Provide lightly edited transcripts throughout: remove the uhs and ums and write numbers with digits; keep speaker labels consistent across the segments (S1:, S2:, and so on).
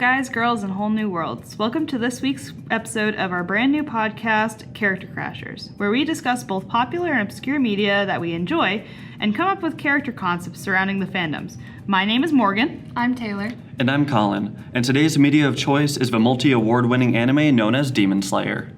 S1: guys, girls, and whole new worlds. Welcome to this week's episode of our brand new podcast, Character Crashers, where we discuss both popular and obscure media that we enjoy and come up with character concepts surrounding the fandoms. My name is Morgan.
S2: I'm Taylor.
S3: And I'm Colin. And today's media of choice is the multi-award-winning anime known as Demon Slayer.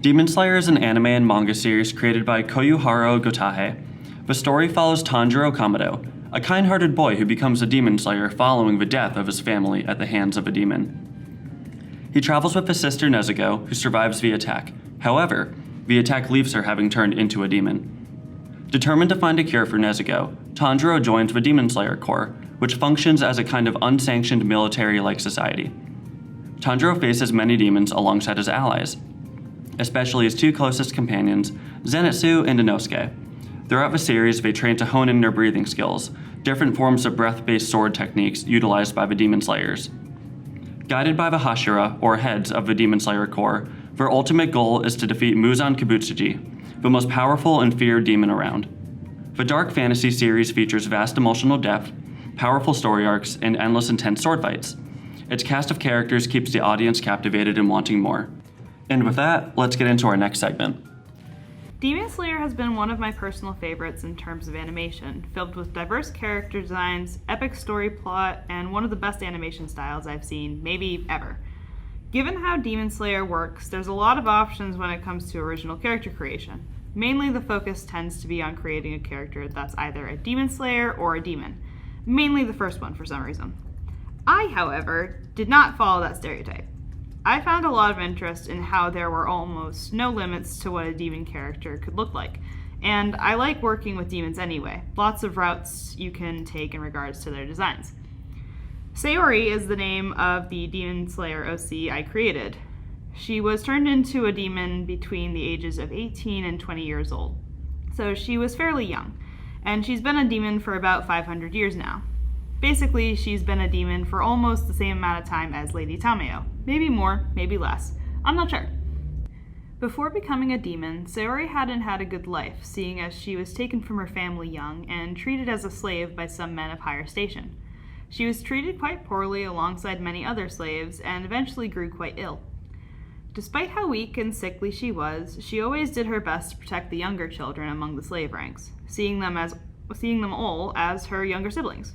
S3: Demon Slayer is an anime and manga series created by Koyuhara Gotahe. The story follows Tanjiro Kamado, a kind-hearted boy who becomes a demon slayer following the death of his family at the hands of a demon. He travels with his sister Nezuko, who survives the attack. However, the attack leaves her having turned into a demon. Determined to find a cure for Nezuko, Tanjiro joins the Demon Slayer Corps, which functions as a kind of unsanctioned military-like society. Tanjiro faces many demons alongside his allies, especially his two closest companions, Zenitsu and Inosuke. Throughout the series, they train to hone in their breathing skills, different forms of breath-based sword techniques utilized by the Demon Slayers. Guided by the Hashira, or heads of the Demon Slayer Corps, their ultimate goal is to defeat Muzan Kibutsuji, the most powerful and feared demon around. The dark fantasy series features vast emotional depth, powerful story arcs, and endless intense sword fights. Its cast of characters keeps the audience captivated and wanting more. And with that, let's get into our next segment.
S1: Demon Slayer has been one of my personal favorites in terms of animation, filled with diverse character designs, epic story plot, and one of the best animation styles I've seen, maybe ever. Given how Demon Slayer works, there's a lot of options when it comes to original character creation. Mainly the focus tends to be on creating a character that's either a Demon Slayer or a demon. Mainly the first one for some reason. I, however, did not follow that stereotype. I found a lot of interest in how there were almost no limits to what a demon character could look like, and I like working with demons anyway. Lots of routes you can take in regards to their designs. Sayori is the name of the Demon Slayer OC I created. She was turned into a demon between the ages of 18 and 20 years old, so she was fairly young, and she's been a demon for about 500 years now. Basically, she's been a demon for almost the same amount of time as Lady Tamayo. Maybe more, maybe less. I'm not sure. Before becoming a demon, Sayori hadn't had a good life, seeing as she was taken from her family young and treated as a slave by some men of higher station. She was treated quite poorly alongside many other slaves and eventually grew quite ill. Despite how weak and sickly she was, she always did her best to protect the younger children among the slave ranks, seeing them all as her younger siblings.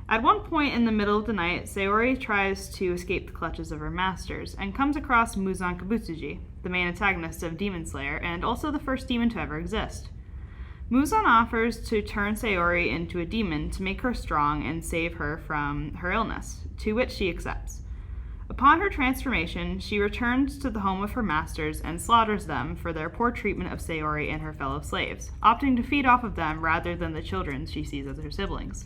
S1: At one point in the middle of the night, Sayori tries to escape the clutches of her masters and comes across Muzan Kibutsuji, the main antagonist of Demon Slayer and also the first demon to ever exist. Muzan offers to turn Sayori into a demon to make her strong and save her from her illness, to which she accepts. Upon her transformation, she returns to the home of her masters and slaughters them for their poor treatment of Sayori and her fellow slaves, opting to feed off of them rather than the children she sees as her siblings.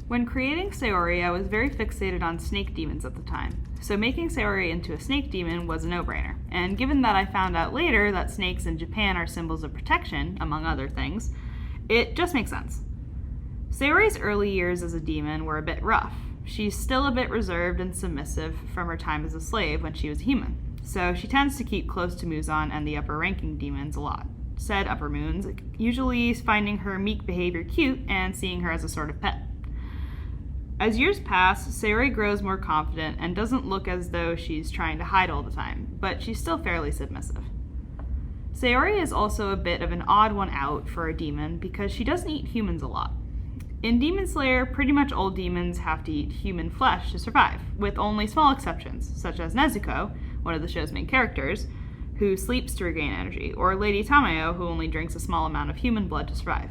S1: When creating Sayori, I was very fixated on snake demons at the time, so making Sayori into a snake demon was a no-brainer, and given that I found out later that snakes in Japan are symbols of protection, among other things, it just makes sense. Sayori's early years as a demon were a bit rough. She's still a bit reserved and submissive from her time as a slave when she was a human, so she tends to keep close to Muzan and the upper-ranking demons a lot, said upper moons, usually finding her meek behavior cute and seeing her as a sort of pet. As years pass, Sayori grows more confident and doesn't look as though she's trying to hide all the time, but she's still fairly submissive. Sayori is also a bit of an odd one out for a demon because she doesn't eat humans a lot. In Demon Slayer, pretty much all demons have to eat human flesh to survive, with only small exceptions, such as Nezuko, one of the show's main characters, who sleeps to regain energy, or Lady Tamayo, who only drinks a small amount of human blood to survive.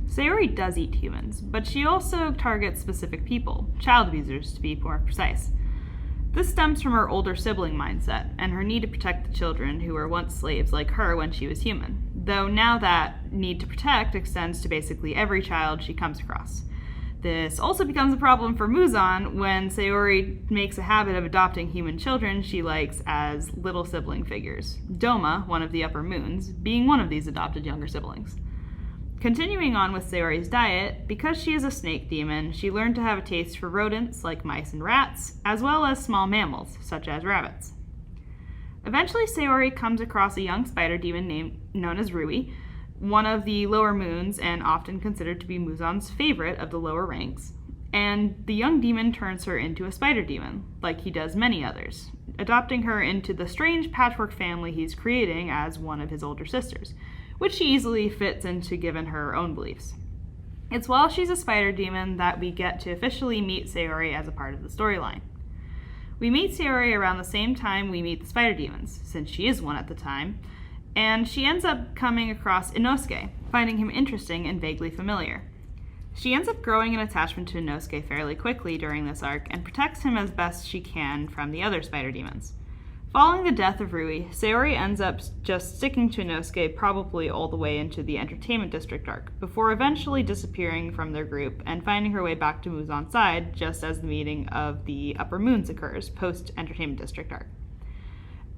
S1: Sayori does eat humans, but she also targets specific people, child abusers to be more precise. This stems from her older sibling mindset, and her need to protect the children who were once slaves like her when she was human, though now that need to protect extends to basically every child she comes across. This also becomes a problem for Muzan when Sayori makes a habit of adopting human children she likes as little sibling figures, Doma, one of the upper moons, being one of these adopted younger siblings. Continuing on with Sayori's diet, because she is a snake demon, she learned to have a taste for rodents like mice and rats, as well as small mammals, such as rabbits. Eventually, Sayori comes across a young spider demon known as Rui, one of the lower moons and often considered to be Muzan's favorite of the lower ranks, and the young demon turns her into a spider demon, like he does many others, adopting her into the strange patchwork family he's creating as one of his older sisters, which she easily fits into given her own beliefs. It's while she's a spider demon that we get to officially meet Sayori as a part of the storyline. We meet Sayori around the same time we meet the spider demons, since she is one at the time, and she ends up coming across Inosuke, finding him interesting and vaguely familiar. She ends up growing an attachment to Inosuke fairly quickly during this arc and protects him as best she can from the other spider demons. Following the death of Rui, Sayori ends up just sticking to Inosuke probably all the way into the Entertainment District arc, before eventually disappearing from their group and finding her way back to Muzan's side just as the meeting of the Upper Moons occurs, post-Entertainment District arc.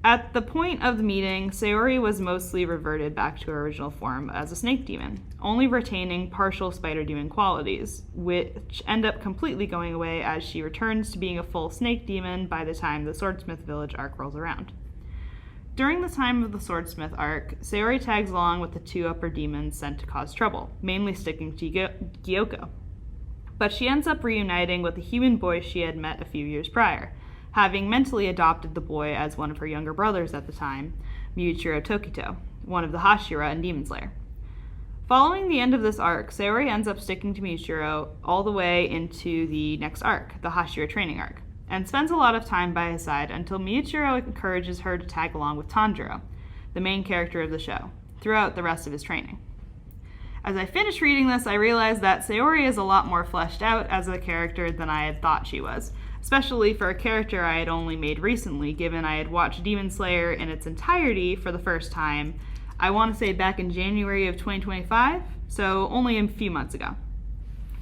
S1: At the point of the meeting, Sayori was mostly reverted back to her original form as a snake demon, only retaining partial spider demon qualities, which end up completely going away as she returns to being a full snake demon by the time the Swordsmith Village arc rolls around. During the time of the Swordsmith arc, Sayori tags along with the two upper demons sent to cause trouble, mainly sticking to Gyoko. But she ends up reuniting with the human boy she had met a few years prior, having mentally adopted the boy as one of her younger brothers at the time, Miuchiro Tokito, one of the Hashira in Demon Slayer. Following the end of this arc, Sayori ends up sticking to Miuchiro all the way into the next arc, the Hashira training arc, and spends a lot of time by his side until Miuchiro encourages her to tag along with Tanjiro, the main character of the show, throughout the rest of his training. As I finished reading this, I realized that Sayori is a lot more fleshed out as a character than I had thought she was, especially for a character I had only made recently, given I had watched Demon Slayer in its entirety for the first time, I want to say back in January of 2025, so only a few months ago.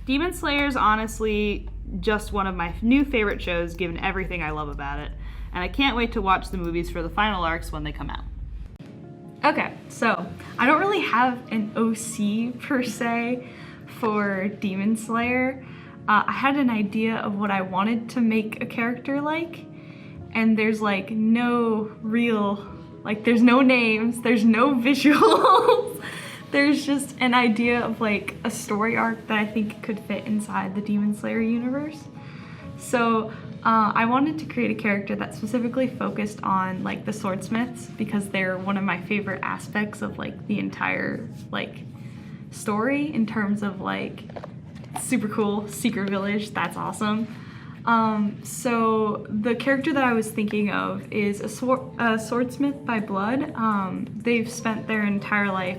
S1: Demon Slayer is honestly just one of my new favorite shows given everything I love about it, and I can't wait to watch the movies for the final arcs when they come out.
S2: Okay, so I don't really have an OC per se for Demon Slayer. I had an idea of what I wanted to make a character like, and there's like no real, like there's no names, there's no visuals, there's just an idea of like a story arc that I think could fit inside the Demon Slayer universe. So I wanted to create a character that specifically focused on like the swordsmiths because they're one of my favorite aspects of like the entire like story in terms of like super cool secret village. That's awesome. So the character that I was thinking of is a swordsmith by blood. They've spent their entire life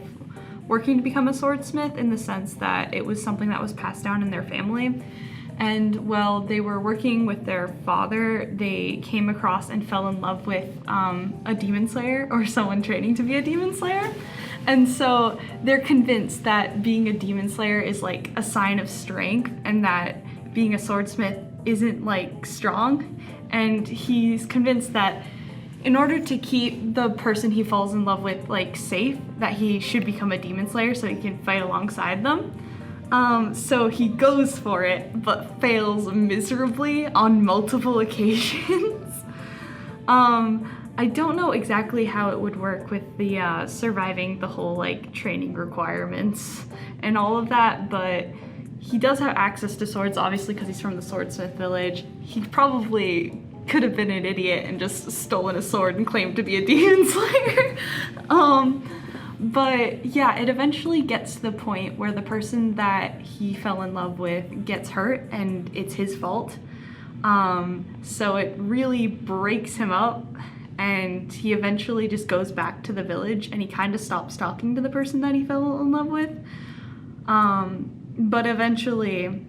S2: working to become a swordsmith in the sense that it was something that was passed down in their family. And while they were working with their father, they came across and fell in love with a demon slayer or someone training to be a demon slayer. And so they're convinced that being a demon slayer is like a sign of strength and that being a swordsmith isn't like strong. And he's convinced that in order to keep the person he falls in love with like safe, that he should become a demon slayer so he can fight alongside them. So he goes for it, but fails miserably on multiple occasions. I don't know exactly how it would work with the surviving the whole like training requirements and all of that, but he does have access to swords, obviously, because he's from the Swordsmith Village. He probably could have been an idiot and just stolen a sword and claimed to be a demon slayer. But yeah, it eventually gets to the point where the person that he fell in love with gets hurt and it's his fault. So it really breaks him up and he eventually just goes back to the village and he kind of stops talking to the person that he fell in love with. But eventually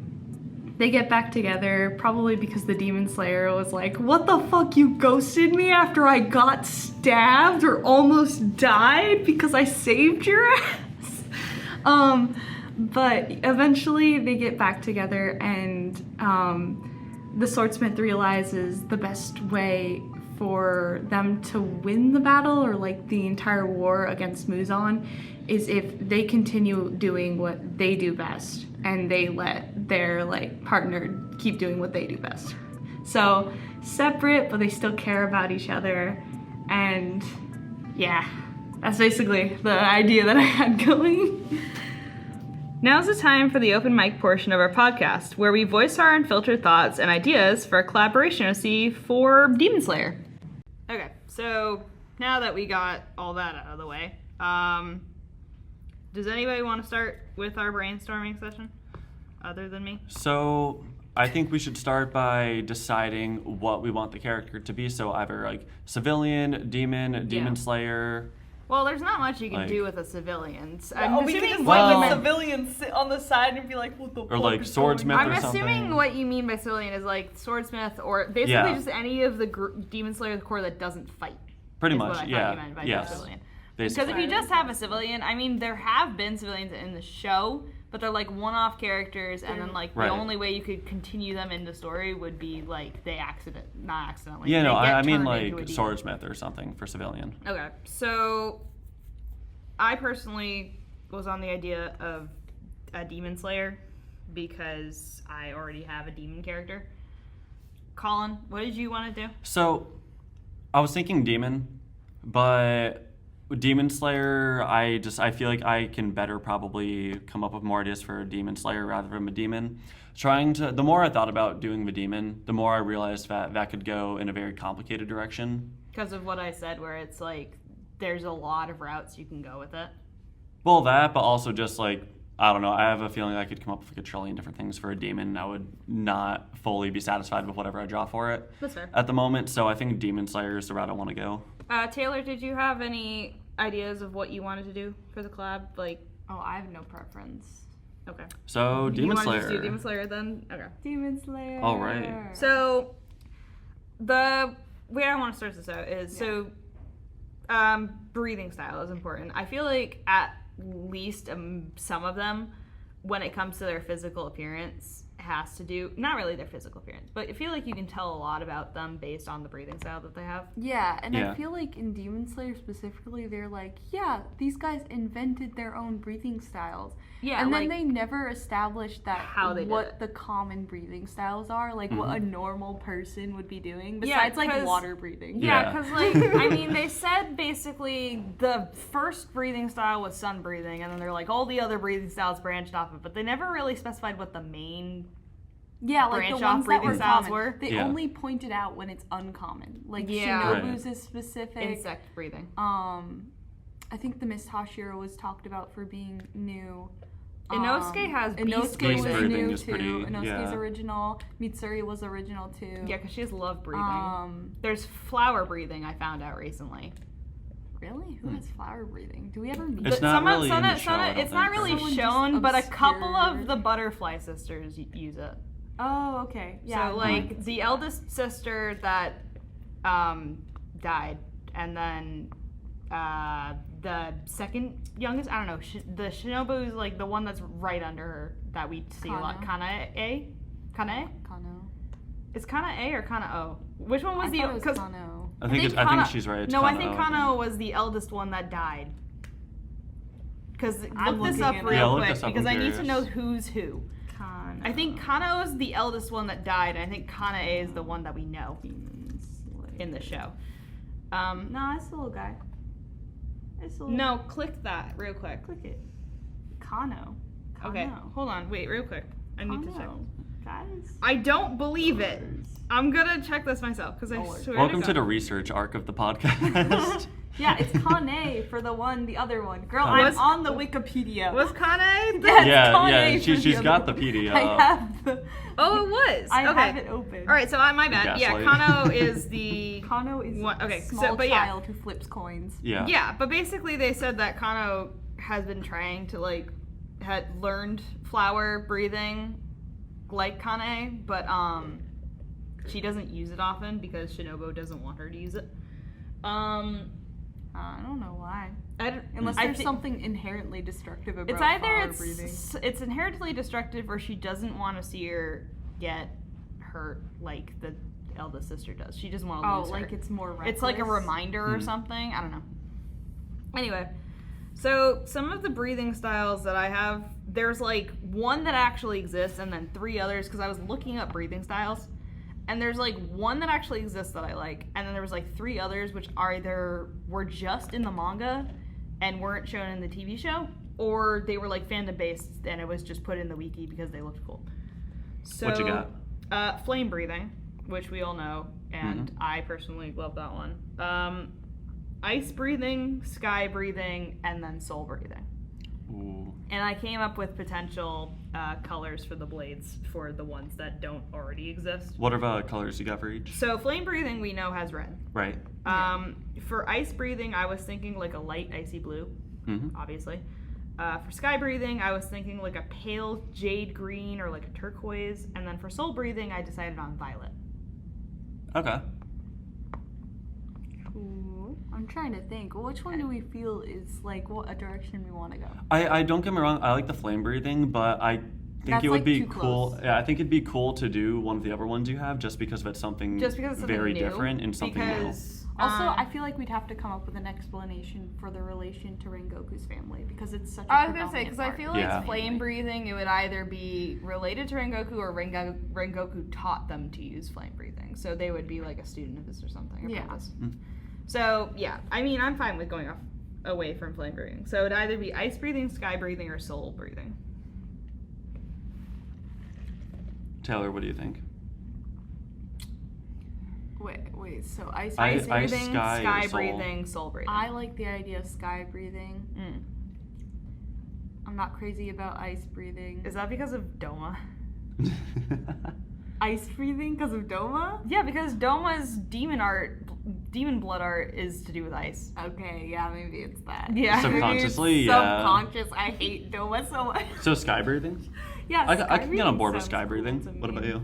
S2: they get back together, probably because the Demon Slayer was like, what the fuck, you ghosted me after I got stabbed or almost died because I saved your ass? But eventually they get back together and the swordsmith realizes the best way for them to win the battle or like the entire war against Muzan is if they continue doing what they do best and they let their like partner keep doing what they do best. So separate, but they still care about each other. And yeah, that's basically the idea that I had going.
S1: Now's the time for the open mic portion of our podcast, where we voice our unfiltered thoughts and ideas for a collaboration OC for Demon Slayer. Okay, so now that we got all that out of the way, does anybody want to start with our brainstorming session, other than me?
S3: So I think we should start by deciding what we want the character to be. So either like civilian, demon slayer.
S1: Well, there's not much you can
S3: Like-
S1: do with a civilian.
S2: we can just
S3: Well-
S2: let the civilians sit on the side and be like, what the
S3: Or
S2: fuck
S3: like
S2: is
S3: swordsmith
S2: going
S3: or
S2: on?
S1: I'm
S3: something.
S1: assuming what you mean by civilian is like swordsmith or basically
S3: Yeah.
S1: just any of the Demon Slayer Corps that doesn't fight.
S3: Pretty
S1: is
S3: much,
S1: what I thought
S3: yeah.
S1: you meant by
S3: Yes.
S1: civilian. Because
S3: Basically.
S1: if you just have a civilian, I mean, there have been civilians in the show, but they're like one-off characters, and then like
S3: Right.
S1: the only way you could continue them in the story would be like they not accidentally.
S3: Yeah, no,
S1: they get
S3: I mean
S1: turned
S3: like
S1: into a demon.
S3: swordsmith or something for civilian.
S1: Okay, so I personally was on the idea of a demon slayer because I already have a demon character. Colin, what did you want to do?
S3: So I was thinking demon, but with Demon Slayer, I feel like I can better probably come up with more ideas for a Demon Slayer rather than a demon. The more I thought about doing the demon, the more I realized that could go in a very complicated direction.
S1: Because of what I said, where it's like there's a lot of routes you can go with it.
S3: Well, that, but also just like, I don't know, I have a feeling I could come up with like a trillion different things for a demon, and I would not fully be satisfied with whatever I draw for it
S1: That's fair.
S3: at the moment, so I think Demon Slayer is the route I want to go.
S1: Taylor, did you have any ideas of what you wanted to do for the collab? Like,
S2: Oh, I have no preference.
S1: okay.
S3: So,
S1: You
S3: Demon
S1: want to
S3: Slayer.
S1: just do Demon Slayer then? Okay.
S2: Demon Slayer.
S3: All right.
S1: So, the way I want to start this out is breathing style is important. I feel like at least some of them, when it comes to their physical appearance, has to do not really their physical appearance, but I feel like you can tell a lot about them based on the breathing style that they have.
S4: Yeah, and
S3: Yeah.
S4: I feel like in Demon Slayer specifically, they're like, yeah, these guys invented their own breathing styles.
S1: Yeah,
S4: and
S1: like
S4: then they never established that
S1: how they did
S4: what
S1: it.
S4: the common breathing styles are, like what a normal person would be doing,
S1: Yeah,
S4: besides like
S1: 'cause-
S4: water breathing.
S1: Yeah,
S3: Yeah.
S1: because like I mean, they said basically the first breathing style was sun breathing, and then they're like all the other breathing styles branched off it, but they never really specified what the main.
S4: Yeah, like
S1: branch
S4: the
S1: off
S4: ones that
S1: breathing
S4: were
S1: styles
S4: common.
S1: were.
S4: They
S3: Yeah.
S4: only pointed out when it's uncommon. Like
S1: Yeah.
S4: Shinobu's is specific.
S1: Insect breathing.
S4: I think the Mist Hashira was talked about for being new.
S1: Inosuke has beast
S4: Inosuke
S1: breathing.
S4: was
S3: breathing
S4: new
S3: is
S4: too.
S3: pretty-
S4: Inosuke's
S3: yeah.
S4: original. Mitsuri was original too.
S1: Yeah, because she has love breathing. There's flower breathing. I found out recently.
S4: Really? Who has flower breathing? Do we ever meet?
S3: It's
S1: But
S3: not really in the show, I don't
S1: it's not
S3: think.
S1: really
S4: Someone just
S1: shown, but a couple of
S4: obscure.
S1: the butterfly sisters use it.
S4: Oh, okay. Yeah.
S1: So
S4: no, I
S1: like
S4: can see
S1: the
S4: that.
S1: eldest sister that died, and then the second youngest, I don't know, the Shinobu is like the one that's right under her that we see a lot. Kanae?
S4: Kano.
S1: Is Kanae or Kanao? Which one was
S4: I
S1: the?
S4: thought it was
S1: Because
S4: Kano.
S3: I think
S1: Kana-
S3: she's right. It's
S1: No, I
S3: Kanao,
S1: think Kanao was the eldest one that died. Because
S4: I'm
S1: look this
S4: looking
S1: up
S4: it up.
S1: real
S3: Yeah, look
S1: quick
S3: this up,
S1: because
S3: I'm
S1: I need to
S3: curious.
S1: know who's who.
S4: Kano.
S1: I think Kanao is the eldest one that died, and I think Kanae is the one that we know
S4: Demon Slayer.
S1: in the show.
S4: No, it's the little guy. It's the little
S1: No, click that real quick.
S4: Click it. Kano.
S1: Okay,
S4: Kano.
S1: hold on, wait, real quick. I need to check.
S4: Kano. Guys.
S1: I don't believe it. I'm gonna check this myself because I swear.
S3: Welcome to
S1: God.
S3: the research arc of the podcast.
S4: Yeah, it's Kane for the other one. Girl,
S1: Was-
S4: I'm on the Wikipedia.
S1: Was Kanae?
S4: Yeah, it's
S3: yeah,
S4: Kane for
S3: she's
S4: the
S3: got
S4: other
S3: the
S4: one.
S3: PDF.
S4: I have the.
S1: Oh, it was.
S4: I
S1: okay.
S4: have it open.
S1: All right, so my bad. Yeah,
S3: Gaslight.
S1: Kano is the.
S4: Kano is
S1: What- okay,
S4: a
S1: so-
S4: small
S1: but yeah.
S4: child who flips coins.
S3: Yeah.
S1: Yeah, but basically they said that Kano has been trying to had learned flower breathing like Kane, but she doesn't use it often because Shinobu doesn't want her to use it.
S4: I don't know why. Unless
S1: I
S4: there's
S1: thi-
S4: something inherently destructive about
S1: It's either
S4: flower breathing.
S1: it's inherently destructive or she doesn't want to see her get hurt like the eldest sister does. She doesn't want to
S4: Oh,
S1: lose her.
S4: like it's more reckless.
S1: It's like a reminder or something. I don't know. Anyway, so some of the breathing styles that I have, there's like one that actually exists and then three others because I was looking up breathing styles. And there's like one that actually exists that I like, and then there was like three others which are either were just in the manga and weren't shown in the TV show, or they were like fandom based and it was just put in the wiki because they looked cool. So,
S3: What you got?
S1: Flame breathing, which we all know, and I personally love that one. Ice breathing, sky breathing, and then soul breathing.
S3: Ooh.
S1: And I came up with potential colors for the blades for the ones that don't already exist.
S3: What are colors you got for each?
S1: So flame breathing we know has red.
S3: Right.
S1: For ice breathing, I was thinking like a light icy blue, obviously. For sky breathing, I was thinking like a pale jade green or like a turquoise. And then for soul breathing, I decided on violet.
S3: Okay.
S4: Ooh, I'm trying to think. Which one do we feel is like what a direction we want to go?
S3: I don't get me wrong, I like the flame breathing, but I think
S4: That's,
S3: it would
S4: like,
S3: be
S4: too
S3: cool.
S4: close.
S3: Yeah, I think it'd be cool to do one of the other ones you have just because of it's something very
S1: new,
S3: different and something new.
S1: because,
S4: Also, I feel like we'd have to come up with an explanation for the relation to Rengoku's family because it's such a
S1: I was gonna say,
S4: predominant
S1: because I
S4: part
S1: feel
S4: of
S1: like
S3: Yeah.
S4: his
S1: flame
S4: family.
S1: breathing, it would either be related to Rengoku or Rengoku taught them to use flame breathing. So they would be like a student of this or something.
S4: Yeah.
S1: Apprentice. So, yeah, I mean, I'm fine with going away from flame breathing. So it'd either be ice breathing, sky breathing, or soul breathing.
S3: Taylor, what do you think?
S4: Wait. So ice
S3: Ice
S4: breathing.
S3: Ice,
S1: breathing,
S3: sky, or soul?
S1: breathing, soul breathing.
S4: I like the idea of sky breathing. I'm not crazy about ice breathing.
S1: Is that because of Doma?
S4: Ice breathing because of Doma?
S1: Yeah, because Doma's demon blood art is to do with ice.
S4: Okay, yeah, maybe it's that.
S1: Yeah.
S3: Subconsciously,
S4: Maybe it's
S3: yeah.
S4: subconscious. I hate Doma so much.
S3: So sky breathing?
S4: Yeah,
S3: I can get on board with
S4: sounds
S3: sky
S4: cool
S3: breathing.
S4: to
S3: What
S4: me.
S3: about you?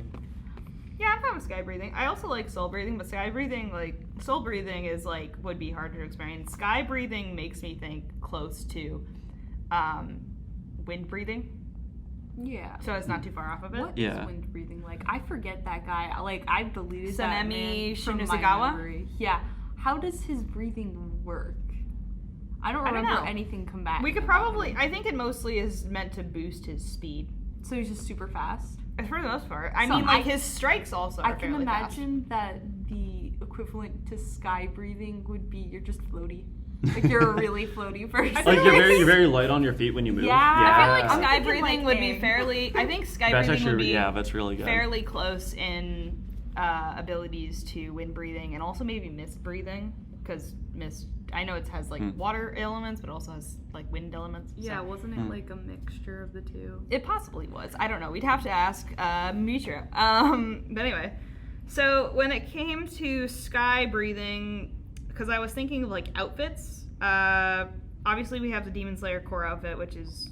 S1: Yeah, I'm fine with sky breathing. I also like soul breathing, but sky breathing, like, soul breathing is, like, would be harder to experience. Sky breathing makes me think close to wind breathing,
S4: Yeah.
S1: so it's not too far off of it.
S4: What is
S3: Yeah.
S4: wind breathing like? I forget that guy. Like, I've deleted that
S1: Sanemi
S4: man from my
S1: Shinizugawa?
S4: memory. Yeah. How does his breathing work? I don't
S1: I don't
S4: remember
S1: know.
S4: anything combative.
S1: We could
S4: about
S1: probably,
S4: him.
S1: I think it mostly is meant to boost his speed.
S4: So he's just super fast.
S1: For the most part. I
S4: So
S1: mean, like,
S4: I-
S1: his strikes also
S4: I
S1: are
S4: can
S1: fairly
S4: imagine that the equivalent to sky breathing would be you're just floaty. Like you're a really floaty person.
S3: Like you're very light on your feet when you move.
S4: Yeah.
S1: I feel like
S4: I'm
S1: sky
S4: thinking,
S1: breathing
S4: like,
S1: would be
S4: egg.
S1: fairly, I think sky
S3: That's
S1: breathing would
S3: actually
S1: be
S3: that's really good.
S1: fairly close in abilities to wind breathing and also maybe mist breathing, because mist, I know it has like water elements but it also has like wind elements.
S4: Yeah,
S1: so.
S4: wasn't it like a mixture of the two?
S1: It possibly was. I don't know. We'd have to ask Mitra. But anyway, so when it came to sky breathing, because I was thinking of like outfits, obviously we have the Demon Slayer core outfit, which is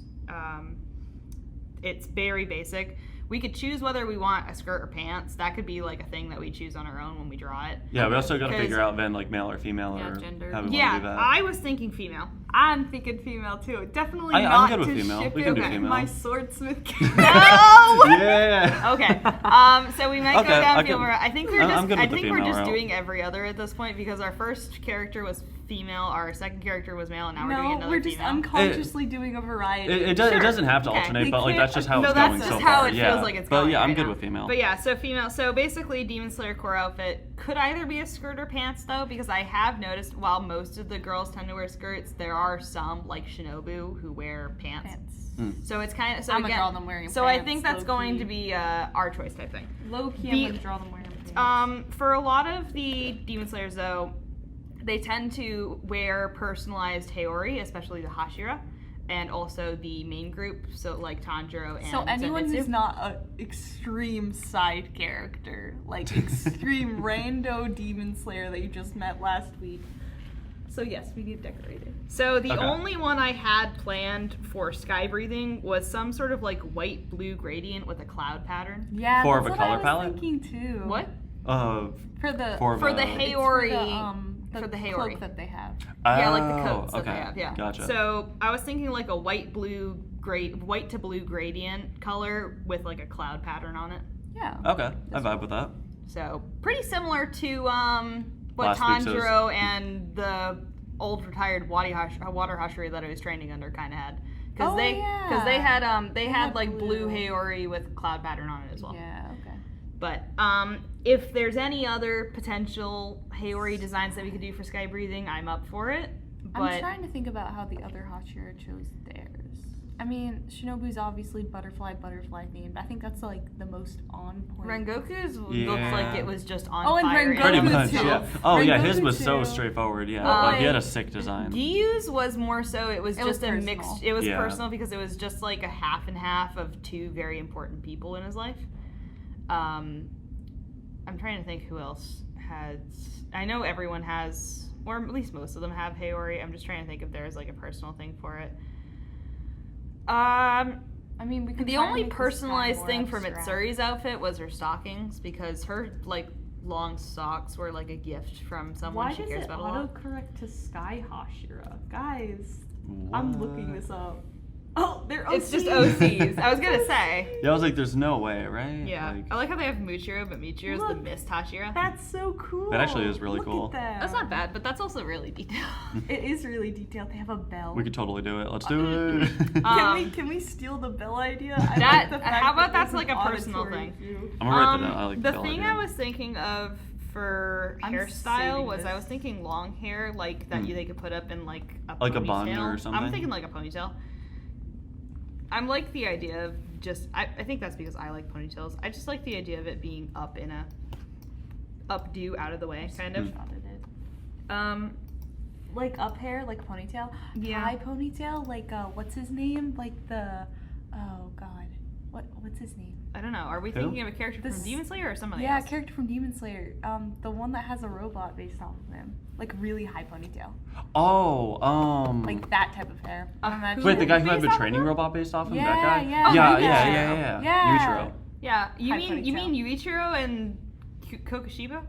S1: it's very basic. We could choose whether we want a skirt or pants. That could be like a thing that we choose on our own when we draw it.
S3: Yeah, we also got to
S1: 'Cause-
S3: figure out then like male or female
S4: Yeah,
S3: or
S4: gender.
S3: how we want to
S1: Yeah,
S3: do that.
S1: I was thinking female.
S4: I'm thinking female too. Definitely
S3: I'm
S4: not
S3: good with
S4: to
S3: female.
S4: ship
S3: We can
S4: it
S3: do
S4: with
S3: female.
S4: my swordsmith.
S1: No!
S3: Yeah.
S1: Okay. So we might
S3: Okay,
S1: go down
S3: I
S1: female.
S3: can-
S1: I think we're
S3: I'm
S1: just.
S3: good
S1: I
S3: with the
S1: think we're
S3: female
S1: just
S3: route.
S1: doing every other at this point because our first character was female, our second character was male, and now we're doing
S4: No,
S1: another
S4: we're just
S1: female.
S4: unconsciously doing a variety.
S3: It
S1: Sure.
S3: doesn't have to
S1: Okay.
S3: alternate,
S4: We
S3: but like
S4: can't-
S3: that's just how
S1: No,
S3: it's
S1: that's
S3: going
S1: just
S3: so
S1: how
S3: far.
S1: it
S3: yeah.
S1: feels like it's
S3: But
S1: going
S3: yeah, I'm
S1: right
S3: good
S1: now.
S3: with female.
S1: But yeah, so female. So basically, Demon Slayer core outfit could either be a skirt or pants, though, because I have noticed while most of the girls tend to wear skirts, there are some like Shinobu who wear pants. So it's kind of so
S4: I'm gonna
S1: again.
S4: draw them wearing
S1: so I
S4: pants,
S1: think that's going
S4: low-key.
S1: to be our choice type thing.
S4: Low key,
S1: The-
S4: I'm gonna draw them wearing pants.
S1: For a lot of the Demon Slayers, though, they tend to wear personalized Haori, especially the Hashira, and also the main group, so like Tanjiro and
S4: So anyone
S1: Zenitsu.
S4: who's not an extreme side character, like extreme rando demon slayer that you just met last week. So yes, we need decorated.
S1: So the
S3: Okay.
S1: only one I had planned for sky breathing was some sort of like white-blue gradient with a cloud pattern.
S4: Yeah,
S3: Four
S4: that's
S3: of a
S4: what
S3: color
S4: I was
S3: palette?
S4: thinking too.
S1: What?
S4: For the
S3: For
S1: For the
S3: the-
S4: it's
S1: Haori.
S4: for the
S1: Haori.
S4: cloak that they have.
S1: Yeah, like the
S3: Oh,
S1: coats that
S3: okay.
S1: they have. Yeah.
S3: Gotcha.
S1: So I was thinking like a white to blue gradient color with like a cloud pattern on it.
S4: Yeah.
S3: Okay, I vibe with that.
S1: So pretty similar to what
S3: Last week's
S1: Tanjiro and the old retired water Hashiri that I was training under kind of had, because
S4: Oh,
S1: they
S4: yeah.
S1: they had
S4: had
S1: like blue
S4: blue.
S1: Haori with cloud pattern on it as well.
S4: Yeah. Okay.
S1: But if there's any other potential Haori designs that we could do for sky breathing, I'm up for it. But
S4: I'm trying to think about how the other Hashira chose theirs. I mean, Shinobu's obviously butterfly themed. I think that's like the most on point.
S1: Rengoku's
S3: Yeah.
S1: looks like it was just on
S4: Oh, and
S1: fire.
S4: Rengoku
S3: Pretty
S4: Rengoku
S3: much,
S4: too.
S3: yeah. Oh yeah, his
S4: Rengoku
S3: was so
S4: too.
S3: straightforward. Yeah,
S1: But,
S3: he had a
S1: like,
S3: sick design.
S1: Giyu's was more so, it was
S4: It was
S1: just a
S4: personal.
S1: mixed, it was
S3: Yeah.
S1: personal because it was just like a half and half of two very important people in his life. I'm trying to think who else has, I know everyone has, or at least most of them have Haori. I'm just trying to think if there's like a personal thing for it.
S4: I mean, we could
S1: The
S4: try to
S1: only
S4: make this
S1: personalized
S4: more
S1: thing for
S4: abstract.
S1: Mitsuri's outfit was her stockings, because her like long socks were like a gift from someone
S4: Why
S1: she
S4: does
S1: cares
S4: it
S1: about a lot.
S4: autocorrect to Sky Hashira? Guys, I'm looking this up. Oh, they're OCs.
S1: It's just OCs. I was gonna say.
S3: Yeah, I was like, there's no way, right?
S1: Yeah.
S3: Like,
S1: I like how they have Muchiro, but Muchiro's the
S4: Look,
S1: Mist Hashira.
S4: That's so cool.
S3: That actually is really
S4: Look
S3: cool.
S4: At that.
S1: That's not bad, but that's also really detailed.
S4: It is really detailed. They have a bell.
S3: we could totally do it. Let's do it.
S4: Can we steal the bell idea? I
S1: That-
S4: like the fact
S1: how about
S4: that
S1: that's
S4: there's
S1: like
S4: an
S1: a personal
S4: auditory
S1: thing?
S4: view.
S3: I'm gonna write that down. I like
S1: the
S3: Bell
S1: thing
S3: idea.
S1: I was thinking of for
S4: I'm
S1: hairstyle
S4: saving
S1: was I
S4: this.
S1: was thinking long hair, like that they could put up in like a
S3: Like a
S1: ponytail.
S3: bun or something?
S1: I'm thinking like a ponytail. I'm like the idea of just I think that's because I like ponytails. I just like the idea of it being up in a updo out of the way kind of.
S4: Shotted it. Like up hair, like ponytail.
S1: Yeah.
S4: High ponytail, like what's his name? Like the oh god, what's his name?
S1: I don't know. Are we
S3: Who?
S1: thinking of a character
S4: This-
S1: from Demon Slayer or somebody
S4: Yeah,
S1: else?
S4: character from Demon Slayer. The one that has a robot based off of him, like really high ponytail,
S3: Oh,
S4: like that type of hair. I'm imagining.
S3: wait, the guy who had
S1: based
S3: the
S1: off
S3: training
S1: of him?
S3: robot based off him?
S4: Yeah,
S3: That guy?
S4: yeah.
S1: Oh,
S3: yeah,
S1: Yuichiro.
S3: yeah.
S4: Yeah.
S3: Yuichiro.
S1: Yeah, you
S4: High
S1: mean
S4: ponytail.
S1: Yuichiro and Kokushibo?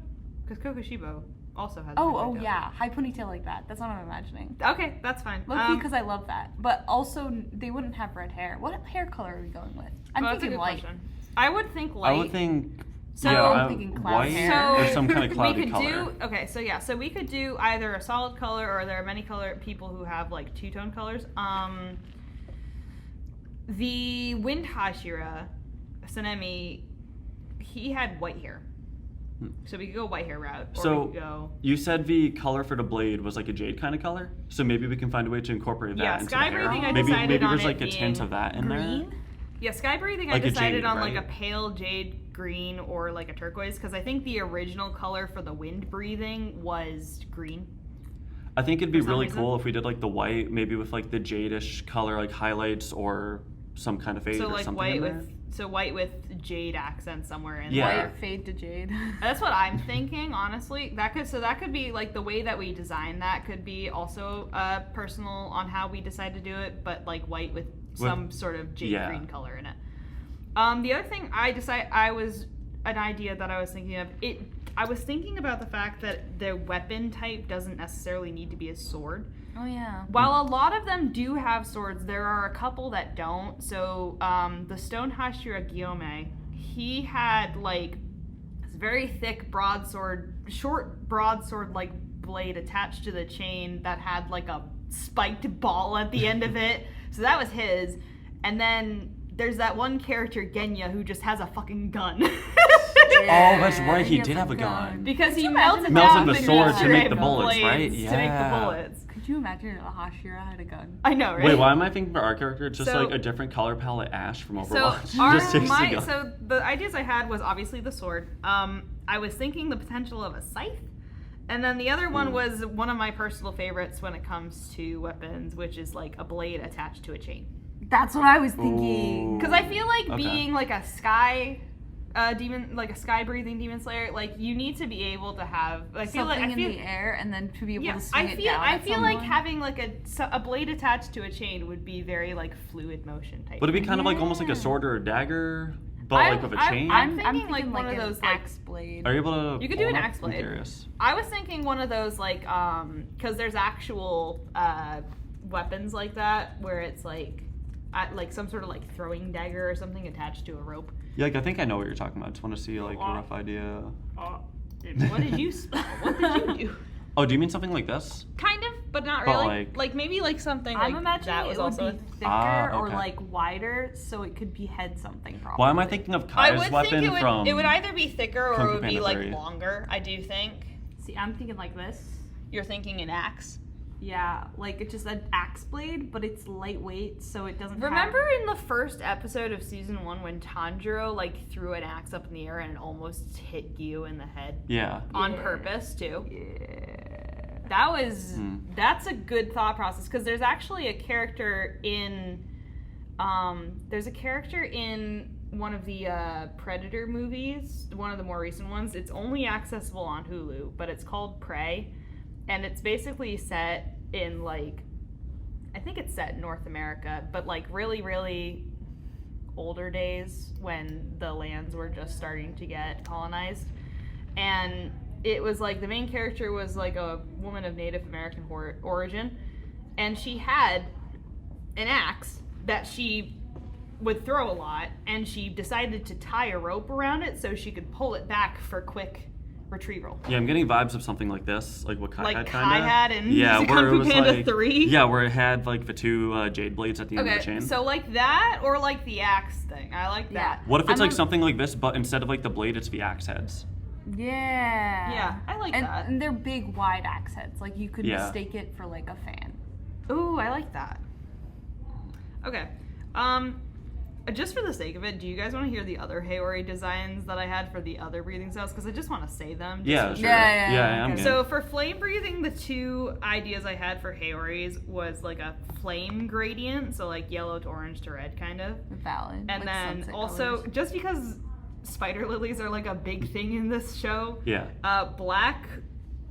S1: Because Kokushibo also has. a
S4: Oh,
S1: ponytail.
S4: yeah, high ponytail like that. That's what I'm imagining.
S1: Okay, that's fine.
S4: Low-key, because I love that. But also, they wouldn't have red hair. What hair color are we going with? I'm
S1: well, that's a
S4: thinking
S1: good
S4: light.
S1: question. I would think light.
S3: I would think.
S1: So-
S3: yeah,
S4: I'm thinking cloud
S3: white
S4: hair.
S3: or some kind of cloudy
S1: we could
S3: color.
S1: do okay. So yeah, so we could do either a solid color, or there are many color people who have like two-tone colors. The Wind Hashira, Sanemi, he had white hair, so we could go white hair route, or
S3: So-
S1: we could go.
S3: You said the color for the blade was like a jade kind of color, so maybe we can find a way to incorporate that
S1: Yeah,
S3: into
S1: sky
S3: the hair.
S1: breathing, I
S3: maybe
S1: decided on
S3: there's
S1: it
S3: like a tint
S1: being
S3: of that in there.
S4: Green?
S1: Yeah, sky breathing.
S3: Like
S1: I
S3: a
S1: decided
S3: jade,
S1: on like
S3: right?
S1: a pale jade green or like a turquoise, because I think the original color for the wind breathing was green.
S3: I think it'd be
S1: For some
S3: really
S1: reason.
S3: cool if we did like the white, maybe with like the jadish color, like highlights or some kind of fade
S1: So
S3: or
S1: like
S3: something
S1: white
S3: in there.
S1: white with jade accent somewhere in
S3: Yeah.
S1: there.
S4: White fade to jade.
S1: That's what I'm thinking, honestly. That could be like the way that we design that could be also personal on how we decide to do it, but like white with some sort of jade
S3: yeah.
S1: green color in it. The other thing an idea that I was thinking of, I was thinking about the fact that the weapon type doesn't necessarily need to be a sword.
S4: Oh yeah.
S1: While a lot of them do have swords, there are a couple that don't. So the Stone Hashira Gyome, he had like this very thick short broadsword like blade attached to the chain that had like a spiked ball at the end of it. So that was his. And then there's that one character, Genya, who just has a fucking gun.
S3: Oh, that's right. He
S4: has
S3: did
S4: a
S3: have a gun.
S1: Because he
S4: you
S1: melted
S4: imagine
S1: down
S3: Melted the
S1: the
S3: sword to make the
S1: blades
S3: bullets, right?
S1: To make
S3: Yeah.
S1: the bullets.
S4: Could you imagine if a Hashira had a gun?
S1: I know, right?
S3: Wait, why am I thinking for our character? It's just
S1: So-
S3: like a different color palette, Ash from
S1: So
S3: Overwatch. Just takes the gun.
S1: so the ideas I had was obviously the sword. I was thinking the potential of a scythe, and then the other one was one of my personal favorites when it comes to weapons, which is like a blade attached to a chain.
S4: That's what I was thinking.
S3: Ooh.
S1: Because I feel like
S3: Okay.
S1: being like a sky demon, like a sky breathing demon slayer, like you need to be able to have. I feel
S4: Something
S1: like I feel
S4: in the air and then to be able
S1: yeah,
S4: to swing it down.
S1: I
S4: at
S1: feel like
S4: someone.
S1: having like a blade attached to a chain would be very like fluid motion type.
S3: Would it be kind of like almost like a
S4: Yeah.
S3: sword or a dagger, but like with a chain?
S1: I'm thinking like one of
S4: an
S1: those like
S4: axe blade.
S3: Are you able to?
S1: You could do
S3: pull
S1: an
S3: it up?
S1: axe blade.
S3: I'm curious.
S1: I was thinking one of those like because there's actual weapons like that where it's like some sort of like throwing dagger or something attached to a rope.
S3: Yeah, like I think I know what you're talking about. I just want to see like a rough idea.
S1: What did you spell? What did you do?
S3: Oh, do you mean something like this?
S1: Kind of, but not
S3: But,
S1: really.
S3: like-
S1: Maybe like something
S4: I'm
S1: like
S4: imagining
S1: that was
S4: it would
S1: also.
S4: be thicker
S3: Ah,
S4: or
S3: okay.
S4: like wider, so it could be head something. Probably.
S3: Why am I thinking of
S1: I
S3: Kai's
S1: would
S3: weapon
S1: think it
S3: from?
S1: would either be thicker
S3: Kung
S1: or it
S3: Fu
S1: would be
S3: Panda
S1: like
S3: 3.
S1: longer. I do think
S4: See, I'm thinking like this.
S1: you're thinking an axe.
S4: Yeah, like it's just an axe blade, but it's lightweight, so it doesn't.
S1: Remember in the first episode of season 1 when Tanjiro like threw an axe up in the air and it almost hit Gyu in the head?
S3: Yeah.
S1: On purpose too.
S4: Yeah.
S1: That's a good thought process, because there's actually a character in one of the Predator movies, one of the more recent ones. It's only accessible on Hulu, but it's called Prey, and it's basically set in like, I think it's set in North America, but like really, really older days when the lands were just starting to get colonized. And it was like the main character was like a woman of Native American origin, and she had an axe that she would throw a lot, and she decided to tie a rope around it so she could pull it back for quick retrieval.
S3: Yeah, I'm getting vibes of something like this, like what Kai
S1: Like
S3: had
S1: Kai
S3: kind of.
S1: had in
S3: Yeah,
S1: Kung
S3: where
S1: Fu
S3: it was
S1: Panda
S3: like
S1: 3.
S3: Yeah, where it had like the two jade blades at the end of the
S1: Okay,
S3: chain.
S1: so like that, or like the axe thing. I like that.
S3: What if it's
S4: I'm
S3: like
S4: a-
S3: something like this, but instead of like the blade, it's the axe heads?
S4: Yeah.
S1: Yeah, I like
S4: and,
S1: that.
S4: And they're big, wide axe heads. Like you could
S3: Yeah.
S4: mistake it for like a fan.
S1: Ooh, I like that. Okay. Just for the sake of it, do you guys want to hear the other Haori designs that I had for the other breathing styles? Because I just want to say them.
S3: Yeah,
S1: for
S3: sure.
S4: Yeah,
S3: I'm
S4: okay.
S3: game.
S1: So for flame breathing, the two ideas I had for Haoris was like a flame gradient, so like yellow to orange to red kind of.
S4: Valid.
S1: And
S4: like
S1: then
S4: sunset
S1: also,
S4: colors.
S1: just because spider lilies are like a big thing in this show,
S3: Yeah.
S1: black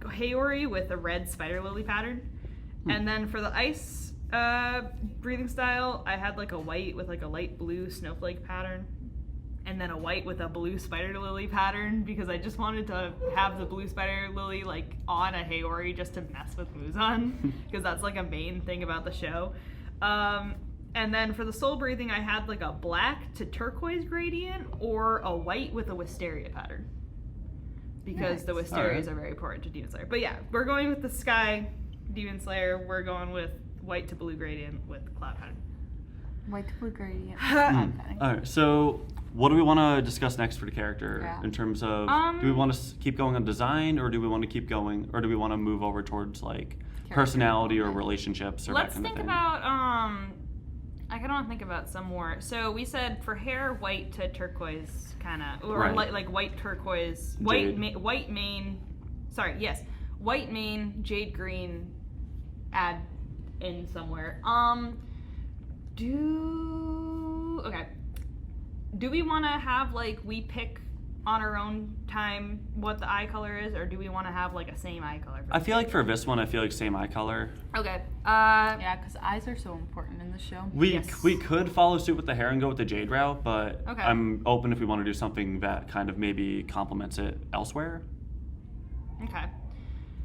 S1: Haori with a red spider lily pattern. And then for the ice breathing style, I had like a white with like a light blue snowflake pattern, and then a white with a blue spider lily pattern, because I just wanted to have the blue spider lily like on a Haori just to mess with Muzan, because that's like a main thing about the show. And then for the soul breathing, I had like a black to turquoise gradient or a white with a wisteria pattern, because the wisterias
S3: Alright.
S1: are very important to Demon Slayer. But yeah, we're going with the sky Demon Slayer. We're going with white to blue gradient with cloud pattern.
S4: White to blue gradient.
S3: All right. So, what do we want to discuss next for the character
S4: Yeah.
S3: in terms of? Do we want to keep going on design, or do we want to keep going, or do we want to move over towards like personality or relationships or
S1: Let's
S3: that kind
S1: think
S3: of thing?
S1: about I kind of want to think about some more. So we said for hair, white to turquoise, kind of, or
S3: Right.
S1: like white turquoise,
S3: Jade.
S1: white mane. Sorry, yes, white mane, jade green. Add in somewhere. Do we want to have like we pick on our own time what the eye color is, or do we want to have like a same eye color?
S3: I feel like for this one, I feel like same eye color.
S1: Okay.
S4: Yeah, because eyes are so important in the show.
S3: We could follow suit with the hair and go with the jade route, but
S1: Okay.
S3: I'm open if we want to do something that kind of maybe complements it elsewhere.
S1: Okay.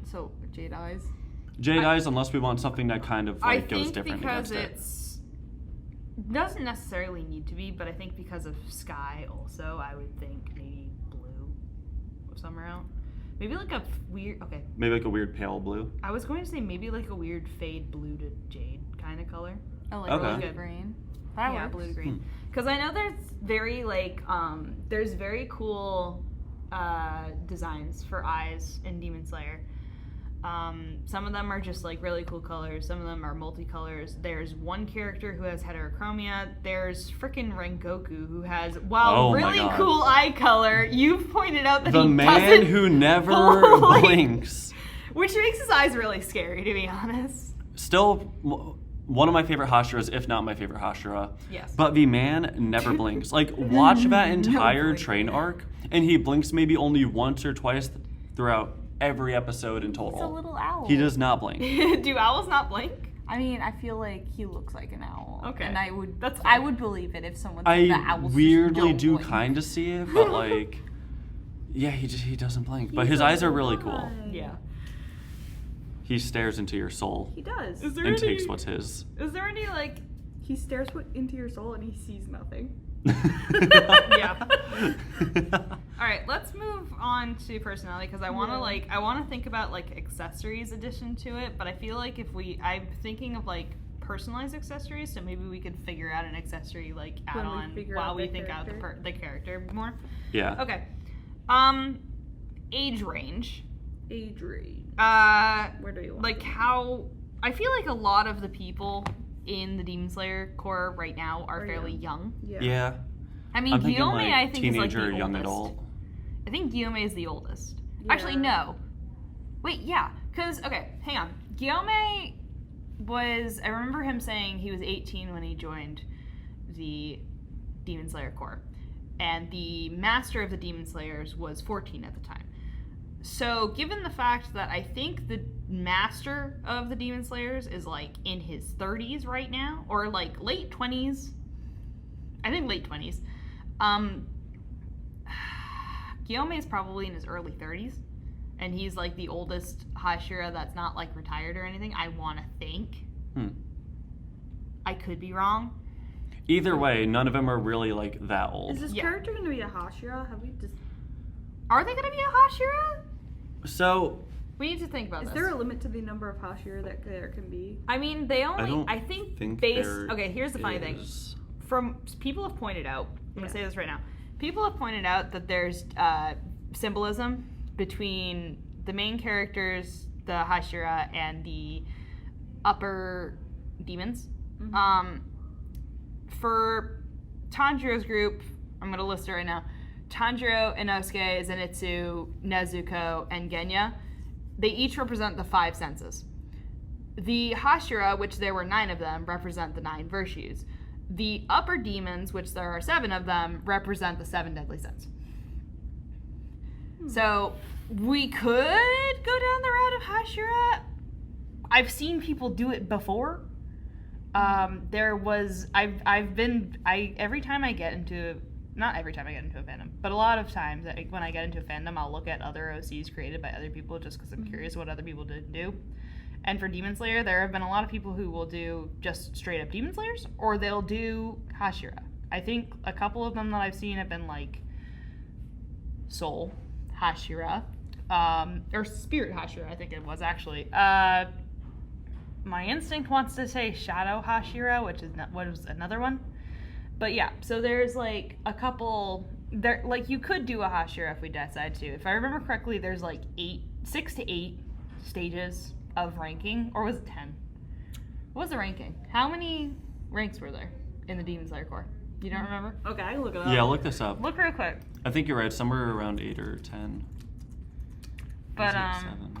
S4: So jade eyes.
S3: Jade eyes, unless we want something that kind of
S1: I
S3: like goes
S1: think
S3: different
S1: because
S3: against it.
S1: it's doesn't necessarily need to be, but I think because of sky also, I would think maybe blue somewhere out. Maybe like a weird. Okay,
S3: Maybe like a weird pale blue.
S1: I was going to say maybe like a weird fade blue to jade kind of color.
S4: Oh, like
S3: Okay.
S4: really good green. That
S1: Yeah,
S4: works.
S1: blue to green. Because I know there's very like there's very cool designs for eyes in Demon Slayer. Some of them are just like really cool colors. Some of them are multicolors. There's one character who has heterochromia. There's frickin' Rengoku who has
S3: Oh my
S1: really
S3: God.
S1: cool eye color. You've pointed out that
S3: The
S1: he
S3: man
S1: doesn't
S3: who never
S1: blink.
S3: blinks.
S1: which makes his eyes really scary, to be honest.
S3: Still one of my favorite Hashiras, if not my favorite Hashira.
S1: Yes.
S3: But the man never blinks. Like, watch that entire
S1: blinking.
S3: train arc, and he blinks maybe only once or twice throughout every episode in total.
S4: It's a little owl.
S3: He does not blink.
S1: Do owls not blink?
S4: I mean, I feel like he looks like an owl.
S1: Okay.
S4: And I would
S1: That's
S4: I
S1: fine.
S4: would believe it if someone said that
S3: I
S4: owls just
S3: weirdly
S4: don't
S3: do
S4: blink.
S3: kind of see it, but like, yeah, he doesn't blink. But his eyes are really cool.
S1: Yeah.
S3: He stares into your soul
S1: He does.
S3: and takes what's his.
S1: Is there any like
S4: He stares into your soul and he sees nothing.
S1: yeah. All right, let's move on to personality because I want to think about like accessories addition to it, but I feel like I'm thinking of like personalized accessories, so maybe we could figure out an accessory like add
S4: When we
S1: on
S4: figure
S1: while
S4: out
S1: we
S4: the
S1: think out the character more.
S3: Yeah.
S1: Okay. Age range.
S4: Age range.
S1: Where
S4: do you want
S1: like how I feel like a lot of the people in the Demon Slayer Corps right now are fairly young.
S3: Yeah.
S1: I mean,
S3: I'm thinking
S1: Guillaume,
S3: like
S1: I think, is like
S3: teenager
S1: the
S3: or young
S1: oldest.
S3: adult.
S1: I think Guillaume is the oldest.
S4: Yeah.
S1: Actually, no. Wait, yeah. Because, okay, hang on. Guillaume was, I remember him saying he was 18 when he joined the Demon Slayer Corps. And the master of the Demon Slayers was 14 at the time. So, given the fact that I think the master of the Demon Slayers is like in his 30s right now, or like late 20s, I think late 20s, Guillaume is probably in his early 30s, and he's like the oldest Hashira that's not like retired or anything. I want to think. I could be wrong.
S3: Either way, none of them are really like that old.
S4: Is this
S1: Yeah.
S4: character going to be a Hashira? Have we just...
S1: Are they going to be a Hashira?
S3: So,
S1: We need to think about
S4: Is
S1: this.
S4: there a limit to the number of Hashira that there can be?
S1: I mean, they only.
S3: don't
S1: I think
S3: think
S1: based.
S3: there
S1: Okay, here's the funny thing.
S3: is.
S1: From people have pointed out. I'm gonna say this right now. People have pointed out that there's symbolism between the main characters, the Hashira, and the upper demons. For Tanjiro's group, I'm gonna list it right now. Tanjiro, Inosuke, Zenitsu, Nezuko, and Genya. They each represent the 5 senses. The Hashira, which there were 9 of them, represent the 9 virtues. The upper demons, which there are 7 of them, represent the 7 deadly sins. So we could go down the route of Hashira. I've seen people do it before. Every time I get into, not every time I get into a fandom, but a lot of times when I get into a fandom, I'll look at other OCs created by other people just because I'm curious what other people did do. And for Demon Slayer, there have been a lot of people who will do just straight up Demon Slayers, or they'll do Hashira. I think a couple of them that I've seen have been like Soul Hashira, or Spirit Hashira, I think it was actually. My instinct wants to say Shadow Hashira, which is what was another one. But yeah, so there's like a couple there. Like you could do a Hashira if we decide to. If I remember correctly, there's like 6 to 8 stages of ranking, or was it 10? What was the ranking? How many ranks were there in the Demon Slayer Corps? You don't remember?
S4: Okay, I can look it up.
S3: Yeah, look this up.
S1: Look real quick.
S3: I think you're right. Somewhere around 8 or 10.
S1: But
S3: It's like 7.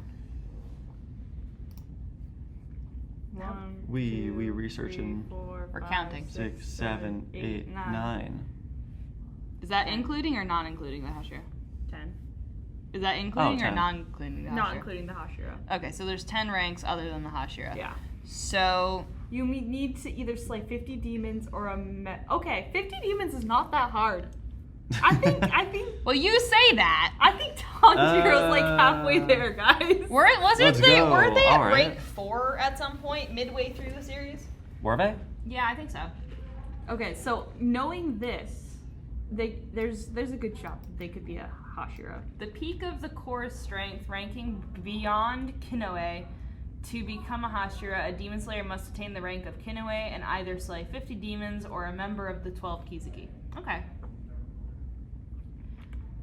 S3: We researching.
S1: We're counting.
S3: 6, 7, 8, 9.
S1: Is that including or non-including the Hashira?
S4: 10.
S1: Is that including or
S3: 10.
S1: non-including the Hashira?
S4: Not including the Hashira.
S1: Okay, so there's 10 ranks other than the Hashira.
S4: Yeah.
S1: So
S2: You need to either slay 50 demons or okay, 50 demons is not that hard. I think
S1: well, you say that.
S2: Tanjiro's like halfway there, guys.
S3: Let's
S1: Weren't they
S3: go.
S1: at
S3: All right.
S1: rank 4 at some point midway through the series?
S3: Were they?
S1: Yeah, I think so.
S2: Okay, so knowing this, there's a good shot that they could be a Hashira.
S1: The peak of the core strength, ranking beyond Kinoe. To become a Hashira, a Demon Slayer must attain the rank of Kinoe and either slay 50 demons or a member of the 12 Kizuki. Okay.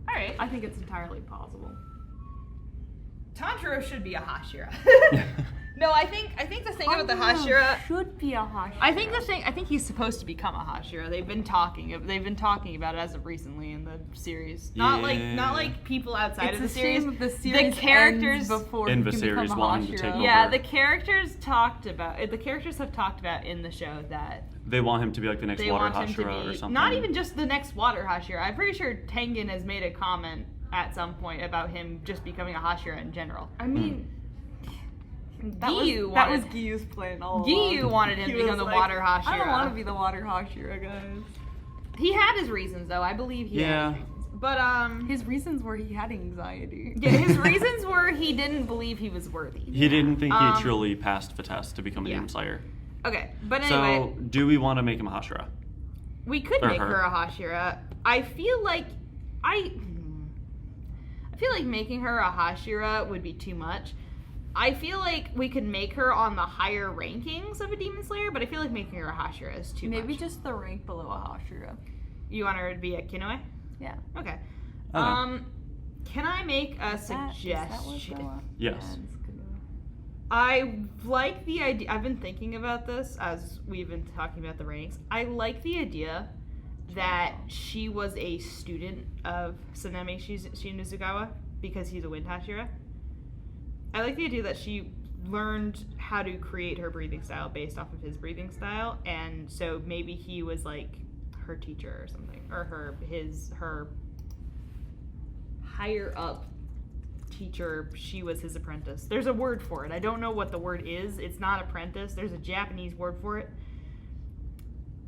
S1: Alright.
S2: I think it's entirely possible.
S1: Tanjiro should be a Hashira. No, I think the thing about the Hashira.
S2: Should be a Hashira.
S1: I think he's supposed to become a Hashira. They've been talking about it as of recently in the series. Not like people outside of the series.
S2: The series
S1: characters
S2: before
S3: In
S2: he
S3: the
S2: can
S3: series
S2: become a
S3: wanting to
S2: Hashira.
S3: take over.
S1: Yeah, the characters have talked about in the show that
S3: They want him to be like the next
S1: they
S3: Water
S1: want him to
S3: Hashira or
S1: be
S3: something.
S1: not even just the next Water Hashira. I'm pretty sure Tengen has made a comment at some point about him just becoming a Hashira in general.
S2: I mean, that
S1: Giyu
S2: was Giyu's plan all along.
S1: Giyu wanted him
S2: He
S1: to become
S2: was
S1: the
S2: like,
S1: Water Hashira.
S2: I don't want to be the Water Hashira, guys.
S1: He had his reasons though. I believe he had his reasons. But
S2: His reasons were he had anxiety.
S1: yeah, his reasons were he didn't believe he was worthy.
S3: He didn't think he truly passed the test to become a
S1: yeah.
S3: Demon Slayer.
S1: Okay, but anyway,
S3: So, do we want to make him a Hashira?
S1: we could
S3: or
S1: make
S3: her.
S1: her a Hashira. I feel like making her a Hashira would be too much. I feel like we could make her on the higher rankings of a Demon Slayer, but I feel like making her a Hashira is too much.
S2: Maybe just the rank below a Hashira.
S1: You want her to be a Kinoe?
S2: Yeah.
S1: Okay.
S3: Okay.
S1: Can I make a
S2: Is that what
S1: suggestion?
S2: the
S3: Yes.
S1: I like the idea. I've been thinking about this as we've been talking about the ratings. I like the idea that she was a student of Tsunami Shinizugawa because he's a wind Hashira. I like the idea that she learned how to create her breathing style based off of his breathing style, and so maybe he was like her teacher or something, or her higher up teacher. She was his apprentice. There's a word for it. I don't know what the word is. It's not apprentice. There's a Japanese word for it.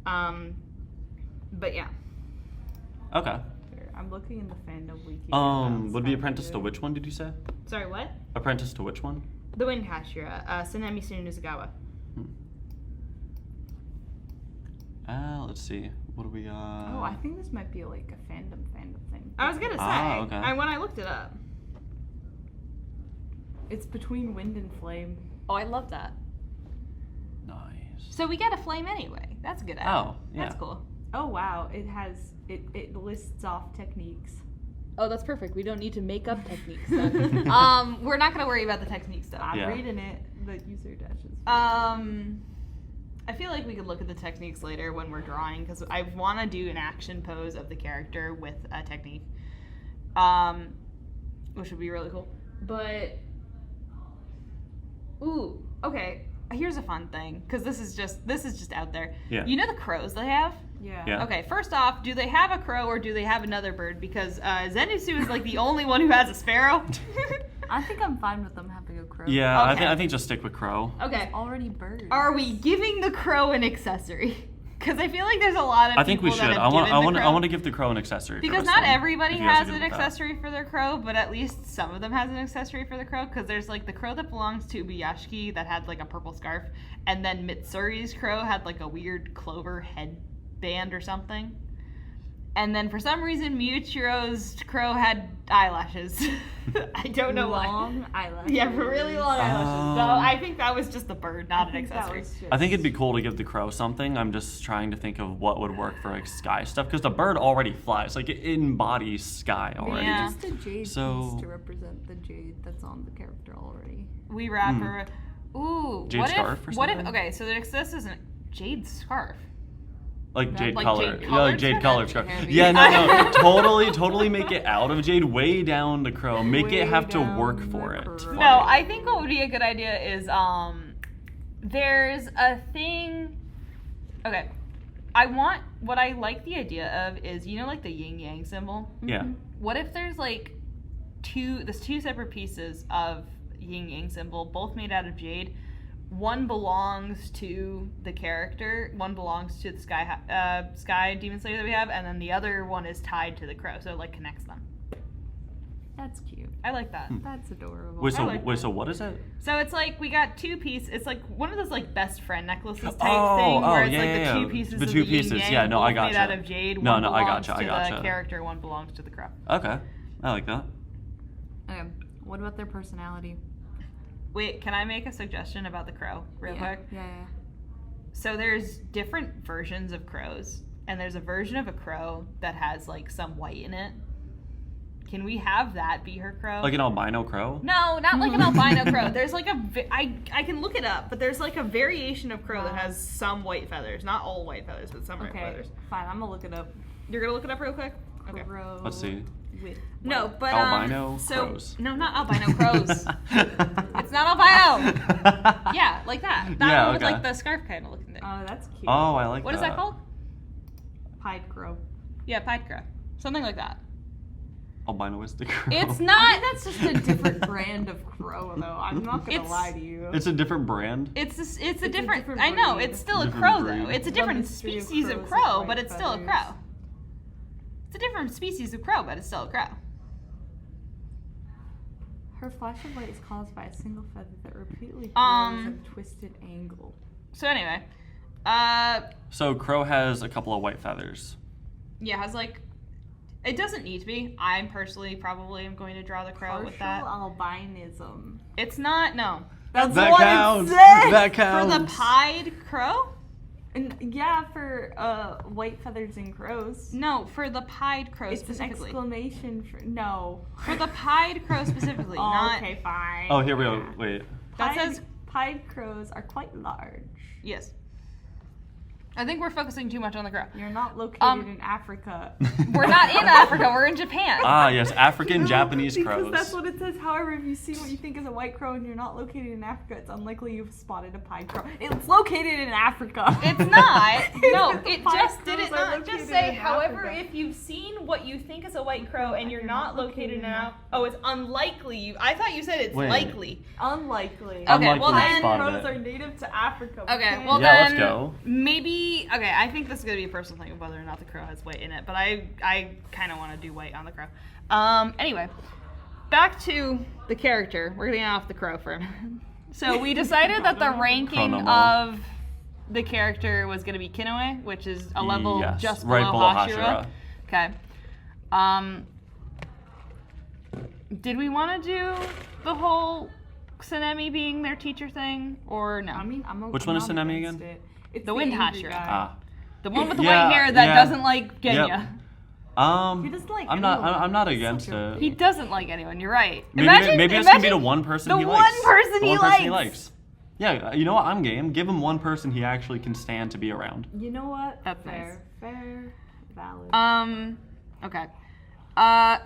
S1: But yeah.
S3: Okay.
S4: I'm looking in the fandom wiki.
S3: Would be apprentice to which one did you say?
S1: Sorry, what?
S3: Apprentice to which one?
S1: The wind Hashira, Tsunami Shinizugawa.
S3: Let's see. What do we got?
S4: Oh, I think this might be like a fandom thing.
S1: I was gonna say,
S3: okay.
S1: when I looked it up.
S4: It's between wind and flame.
S1: Oh, I love that.
S3: Nice.
S1: So we get a flame anyway. That's a good add.
S3: Oh, yeah.
S1: That's cool.
S4: Oh wow, it lists off techniques.
S1: Oh, that's perfect. We don't need to make up techniques then. We're not gonna worry about the technique stuff.
S4: I'm
S3: Yeah.
S4: reading it. The user dashes.
S1: I feel like we could look at the techniques later when we're drawing, because I want to do an action pose of the character with a technique, which would be really cool. But ooh, okay. Here's a fun thing, because this is just out there.
S3: Yeah.
S1: You know the crows they have?
S4: Yeah.
S3: Yeah.
S1: Okay, first off, do they have a crow or do they have another bird? Because Zenitsu is like the only one who has a sparrow.
S4: I think I'm fine with them having a crow.
S3: Yeah,
S1: Okay.
S3: I think just stick with crow.
S1: Okay.
S4: It's already birds.
S1: Are we giving the crow an accessory? Because I feel like there's a lot of
S3: I think we
S1: people
S3: should.
S1: that
S3: I
S1: have
S3: want.
S1: given
S3: I
S1: the
S3: want. I
S1: crow-
S3: want to give the crow an accessory. for
S1: Because
S3: this
S1: not
S3: one,
S1: everybody
S3: if you guys
S1: has
S3: are
S1: an
S3: good with that.
S1: accessory for their crow, but at least some of them has an accessory for the crow. Because there's like the crow that belongs to Ubuyashiki that had like a purple scarf, and then Mitsuri's crow had like a weird clover headband or something. And then for some reason Miuchiro's crow had eyelashes. I don't know why.
S4: Long eyelashes.
S1: Yeah, for really long eyelashes. So I think that was just the bird, not an accessory.
S3: I think it'd be cool to give the crow something. I'm just trying to think of what would work for like sky stuff, because the bird already flies. Like it embodies sky already.
S1: Yeah.
S4: Just a jade
S3: So-
S4: piece to represent the jade that's on the character already.
S1: We wrap her. Ooh,
S3: Jade
S1: what
S3: scarf or
S1: if? What if?
S3: something?
S1: Okay, so this isn't jade scarf.
S3: Like jade
S1: like
S3: color.
S1: jade
S3: Yeah,
S1: colored
S3: like jade
S1: scarf?
S3: colored scarf.
S4: Heavy.
S3: Yeah, no. totally make it out of jade, way down the crow. Make it
S4: Way
S3: have to
S4: down
S3: work
S4: the
S3: for it.
S4: crow.
S1: No, I think what would be a good idea is there's a thing. Okay, what I like the idea of is, you know, like the yin yang symbol.
S3: Yeah.
S1: What if there's like two separate pieces of yin yang symbol, both made out of jade. One belongs to the character, one belongs to the sky demon slayer that we have, and then the other one is tied to the crow, so it like connects them.
S4: That's cute.
S1: I like that.
S4: That's adorable.
S3: Wait, so
S1: like that.
S3: what is it?
S1: So it's like we got two pieces. It's like one of those like best friend necklaces type
S3: Oh,
S1: thing, where
S3: oh,
S1: it's
S3: yeah,
S1: like
S3: yeah,
S1: the
S3: yeah.
S1: two pieces.
S3: The
S1: of
S3: two
S1: the yin
S3: pieces,
S1: yang,
S3: yeah, no,
S1: both
S3: I
S1: made
S3: gotcha.
S1: out of jade.
S3: No,
S1: One
S3: no, I
S1: belongs
S3: gotcha, I
S1: to
S3: gotcha.
S1: the character, one belongs to the crow.
S3: Okay, I like that.
S4: Okay. What about their personality?
S1: Wait, can I make a suggestion about the crow real quick?
S4: Yeah.
S1: So there's different versions of crows, and there's a version of a crow that has like some white in it. Can we have that be her crow?
S3: Like an albino crow?
S1: No, not like an albino crow. There's like I can look it up, but there's like a variation of crow that has some white feathers. Not all white feathers, but some white
S4: Okay.
S1: feathers.
S4: Fine. I'm gonna look it up.
S1: You're gonna look it up real quick? Okay.
S4: Crow
S3: Let's see.
S4: With
S1: No, but
S3: Albino
S1: so,
S3: crows.
S1: No, not albino crows. It's not albino. Yeah, like that. That
S3: Yeah,
S1: one with
S3: okay.
S1: like the scarf kind of looking thing.
S4: Oh, that's cute.
S3: Oh, I like
S1: What
S3: that.
S1: is that called?
S4: Pied crow.
S1: Yeah, pied crow. Something like that.
S3: Albinoistic crow.
S1: It's not.
S4: That's just a different brand of crow, though. I'm not gonna
S1: It's-
S4: lie to you.
S3: It's a different brand.
S1: It's a
S4: a
S1: different.
S4: different
S1: I know
S4: breed.
S1: it's still a
S3: Different
S1: crow
S3: breed.
S1: though. It's a
S4: The
S1: different
S4: mystery of
S1: species of
S4: crows
S1: crow,
S4: with
S1: but
S4: white
S1: it's still a
S4: feathers.
S1: crow. It's a different species of crow, but it's still a crow.
S4: Her flash of light is caused by a single feather that repeatedly grows
S1: Um,
S4: at a twisted angle.
S1: So anyway,
S3: So crow has a couple of white feathers.
S1: yeah, has like. It doesn't need to be. I'm personally probably am going to draw the crow with that.
S4: Partial albinism.
S1: It's not. No.
S4: That's
S3: That
S4: what
S3: counts.
S4: it said.
S3: That
S1: For
S3: counts.
S1: the pied crow?
S4: And yeah, for white feathers and crows.
S1: No, for the pied crow
S4: It's an
S1: specifically.
S4: exclamation for no.
S1: For the pied crow specifically,
S4: Oh,
S1: not.
S4: okay, fine.
S3: Oh, here we go. Wait.
S1: That
S4: Pied
S1: says
S4: pied crows are quite large.
S1: Yes. I think we're focusing too much on the crow.
S4: You're not located in Africa.
S1: We're not in Africa. We're in Japan.
S3: Ah, yes, African Japanese
S4: Because
S3: crows.
S4: that's what it says. However, if you see what you think is a white crow and you're not located in Africa, it's unlikely you've spotted a pied crow. It's located in Africa.
S1: It's not. No,
S4: The
S1: it
S4: pied
S1: just did
S4: crows
S1: it
S4: are
S1: not just
S4: located
S1: say,
S4: in
S1: however,
S4: Africa.
S1: if you've seen what you think is a white crow and you're not located in Africa. Oh, it's unlikely. I thought you said it's
S3: Wait.
S1: likely.
S4: Unlikely.
S1: Okay,
S3: Unlikely
S1: well
S3: to
S1: then-
S3: spot
S4: Crows
S3: it.
S4: are native to Africa. We
S1: Okay,
S4: can't-
S1: well
S3: Yeah,
S1: then
S3: let's go.
S1: maybe. Okay, I think this is gonna be a personal thing of whether or not the crow has white in it, but I kind of want to do white on the crow. Anyway, back to the character. We're getting off the crow for a minute. So we decided that the ranking
S3: Chronomo.
S1: of the character was gonna be Kinoe, which is a level
S3: Yes,
S1: just
S3: right
S1: below
S3: below
S1: Hashira.
S3: Hashira.
S1: Okay. Did we want to do the whole Tsunemi being their teacher thing, or no?
S4: I mean, I'm
S3: Which
S4: I'm
S3: one is
S4: not
S3: Tsunemi
S4: against
S3: again?
S4: it. It's
S1: The Wind
S4: angry
S1: Hashira.
S4: guy.
S3: Ah.
S1: The one with the
S3: Yeah,
S1: white hair that
S3: yeah.
S1: doesn't like Genya.
S3: Yep.
S4: He doesn't like
S3: I'm not.
S4: anyone.
S3: I'm not
S4: He's
S3: against
S4: such a
S3: it.
S1: He doesn't like anyone. You're right.
S3: Maybe it's gonna be the one person
S1: the
S3: he
S1: one
S3: likes.
S1: person
S3: the
S1: he
S3: one person he
S1: likes.
S3: likes. Yeah, you know what? I'm game. Give him one person he actually can stand to be around.
S4: You know what?
S1: That's
S4: fair. Fair. Valid.
S1: Okay.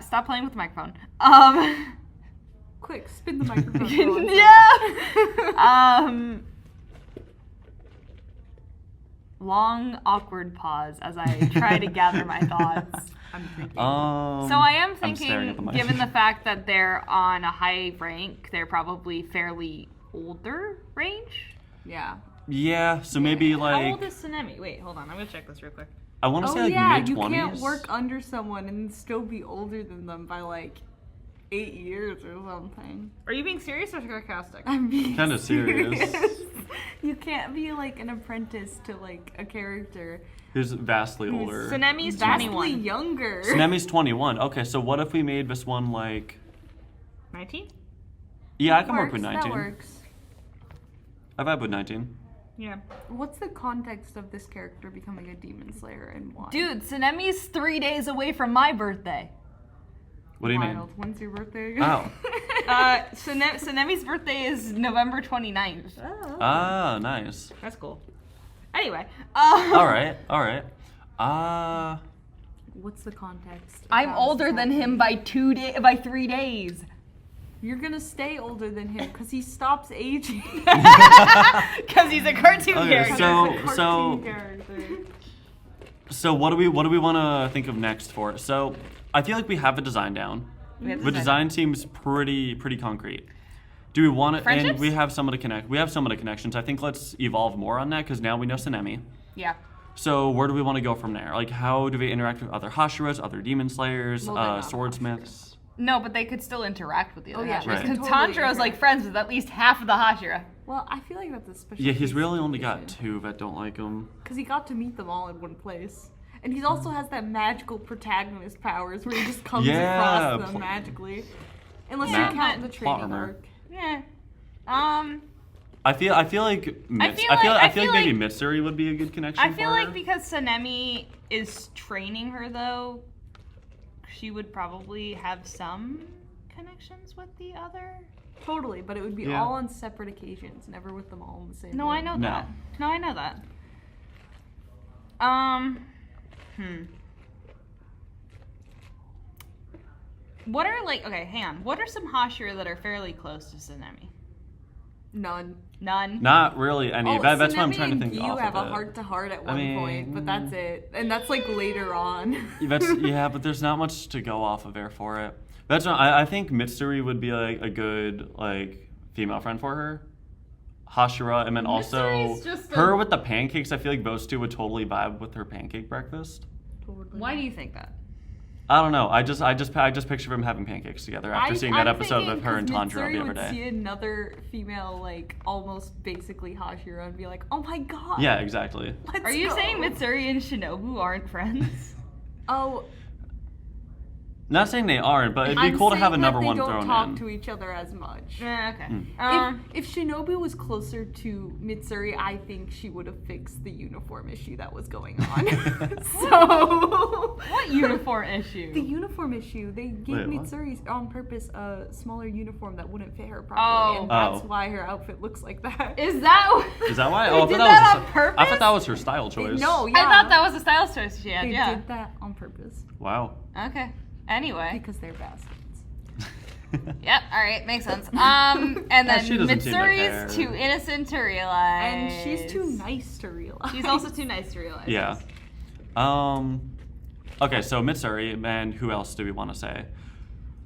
S1: Stop playing with the microphone.
S4: Quick, spin the microphone.
S1: Yeah. Long, awkward pause as I try to gather my thoughts.
S4: I'm thinking.
S1: So I am
S3: I'm staring
S1: thinking,
S3: at the mic.
S1: given the fact that they're on a high rank, they're probably fairly older range.
S4: Yeah.
S3: Yeah, so maybe
S1: How
S3: like
S1: old is Tsunemi? Wait, hold on. I'm gonna check this real quick.
S3: I want to
S4: Oh
S3: say like
S4: yeah,
S3: mid
S4: you
S3: 20s.
S4: can't work under someone and still be older than them by like 8 years or something.
S1: Are you being serious or sarcastic?
S4: I'm being
S3: Kinda serious.
S4: You can't be like an apprentice to like a character
S3: Who's vastly
S4: who's
S3: older.
S1: Tsunemi's
S4: vastly
S1: 21.
S4: younger.
S3: Tsunemi's 21. Okay, so what if we made this one like?
S1: 19?
S3: Yeah, I can work with
S4: That
S3: 19.
S4: works.
S3: I vibe with 19.
S1: Yeah.
S4: What's the context of this character becoming a demon slayer and why?
S1: Dude, Tsunemi's 3 days away from my birthday.
S3: What do you
S4: Wild. When's your birthday again?
S3: Oh.
S1: Tsunemi's birthday is November 29th.
S4: Oh.
S3: Ah, nice.
S1: That's cool. Anyway,
S3: All right.
S4: What's the context? of
S1: I'm
S4: how this
S1: older
S4: is
S1: than him
S4: happening?
S1: by 3 days.
S4: You're gonna stay older than him because he stops aging.
S1: Because he's a cartoon
S3: Okay,
S1: character.
S3: so So what do we want to think of next for it? So I feel like we have a design down. The design seems pretty concrete. Do we want to? And
S1: Friendships?
S3: we have some of the connect. We have some of the connections. I think let's evolve more on that because now we know Tsunemi.
S1: Yeah.
S3: So where do we want to go from there? Like how do we interact with other Hashiras, other demon slayers,
S4: Well, they're not
S3: swordsmiths?
S1: No, but they could still interact with the other
S4: Oh, yeah,
S1: Hashiras.
S3: they
S1: Because
S3: can
S4: totally
S1: Tanjiro's like
S4: interact.
S1: friends with at least half of the Hashira.
S4: Well, I feel like that's a special.
S3: Yeah, he's really only got 2 that don't like him.
S4: Because he got to meet them all in one place. And he also has that magical protagonist powers where he just comes
S3: Yeah,
S4: across them magically. Unless
S3: Ma-
S4: you count the
S3: plot
S4: training
S3: armor.
S4: arc.
S1: Yeah.
S3: I feel like maybe Mitsuri would be a good connection.
S1: I feel
S3: for
S1: like
S3: her.
S1: because Tsunemi is training her though, she would probably have some connections with the other.
S4: Totally, but it would be
S3: Yeah.
S4: all on separate occasions, never with them all in the same
S1: No, I
S4: room.
S1: know
S3: No.
S1: that. No, I know that. What are hang on. What are some Hashira that are fairly close to Tsunemi?
S4: None.
S1: None.
S3: Not really any. That's why I'm
S4: Tsunemi
S3: trying to
S4: and
S3: think
S4: Gyu
S3: off
S4: have
S3: of
S4: a
S3: it.
S4: heart-to-heart at one
S3: mean,
S4: point, but that's it. And that's like later on.
S3: Yeah, but there's not much to go off of there for it. That's not, I think Mitsuri would be like a good like female friend for her. Hashira, and then also
S1: Mitsuri's just
S3: her
S1: a-
S3: with the pancakes. I feel like those two would totally vibe with her pancake breakfast.
S1: Why do you think that?
S3: I don't know. I just picture them having pancakes together after seeing that episode of her and Tanjiro the other
S4: would see
S3: day.
S4: another female, like, almost basically Hashira and be like, oh my god.
S3: Yeah, exactly.
S4: Let's
S1: Are you
S4: go."
S1: saying Mitsuri and Shinobu aren't friends?
S4: Oh,
S3: Not saying they aren't, but it'd be
S4: I'm
S3: cool to have a
S4: saying
S3: number
S4: that
S3: one
S4: they
S3: thrown
S4: don't talk
S3: in.
S4: to each other as much.
S1: Okay.
S4: If Shinobu was closer to Mitsuri, I think she would have fixed the uniform issue that was going on. So
S1: What uniform issue?
S4: the uniform issue, they gave
S3: Wait, what?
S4: Mitsuri on purpose a smaller uniform that wouldn't fit her properly, and that's
S3: Oh.
S4: why her outfit looks like that.
S1: Is that?
S3: Is that why?
S1: They
S3: Oh, I
S1: did
S3: thought
S1: that
S3: was
S1: on purpose?
S3: I thought that was her style choice.
S4: No, yeah.
S1: I thought that was a style choice she had.
S4: they
S1: Yeah.
S4: did that on purpose
S3: Wow.
S1: Okay. Anyway.
S4: because they're bastards.
S1: Yep. All right. Makes sense. And then
S3: she doesn't seem to
S1: Mitsuri's
S3: care.
S1: too innocent to realize,
S4: And she's too nice to realize.
S1: She's also too nice to realize.
S3: Yeah. Okay, so Mitsuri, and who else do we want to say?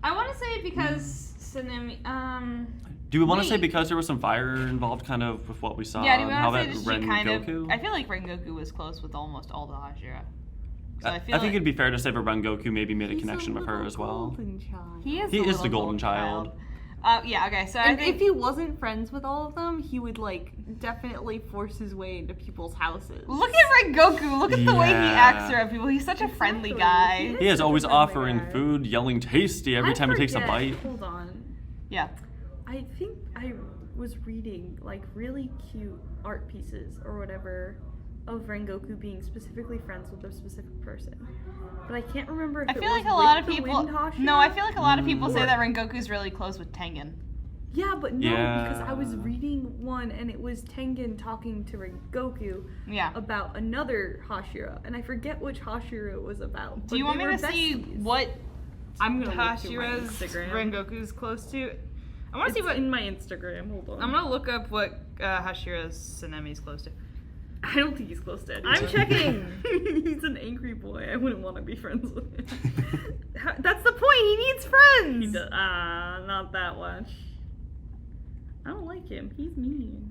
S1: I want to say it because Tsunemi.
S3: Do we want to say
S1: Wait.
S3: because there was some fire involved, kind of, with what we saw?
S1: Yeah. Do we
S3: and how
S1: want to
S3: that
S1: say that she kind of?
S3: Rengoku?
S1: I feel like Rengoku was close with almost all the Hashira. So I
S3: I
S1: feel
S3: think
S1: like
S3: it'd be fair to say that Rengoku maybe made a
S4: He's
S3: connection with her
S4: little
S3: as well.
S4: golden child.
S1: he is.
S3: He
S1: the
S3: is the
S1: little
S3: golden child.
S1: Yeah. Okay. So I
S4: And
S1: think
S4: if he wasn't friends with all of them, he would like definitely force his way into people's houses.
S1: look at Rengoku. Look at the way he
S3: Yeah.
S1: acts around people. He's such a friendly
S4: Exactly.
S1: guy.
S3: He is always
S4: Friendly
S3: offering
S4: guy.
S3: food, yelling tasty every time he takes a bite.
S4: Hold on.
S1: Yeah.
S4: I think I was reading like really cute art pieces or whatever of Rengoku being specifically friends with a specific person. But I can't remember if
S1: I
S4: it
S1: feel
S4: was
S1: like a lot of
S4: with the
S1: people.
S4: Wind Hashira.
S1: No, I feel like a lot of people say
S4: Or-
S1: that Rengoku's really close with Tengen.
S4: Yeah, but no, because I was
S3: Yeah.
S4: reading one and it was Tengen talking to Rengoku
S1: Yeah.
S4: about another Hashira, and I forget which Hashira it was about.
S1: Do you want me to see what
S4: I'm gonna look through my
S1: Hashira's
S4: Instagram.
S1: Rengoku's close to? I want to see
S4: It's
S1: what.
S4: in my Instagram. Hold on.
S1: I'm gonna look up what Hashira's Tsunemi's close to.
S4: I don't think he's close to anyone.
S1: I'm checking.
S4: He's an angry boy. I wouldn't want to be friends with him.
S1: That's the point. He needs friends.
S4: He does, not that much. I don't like him. He's mean.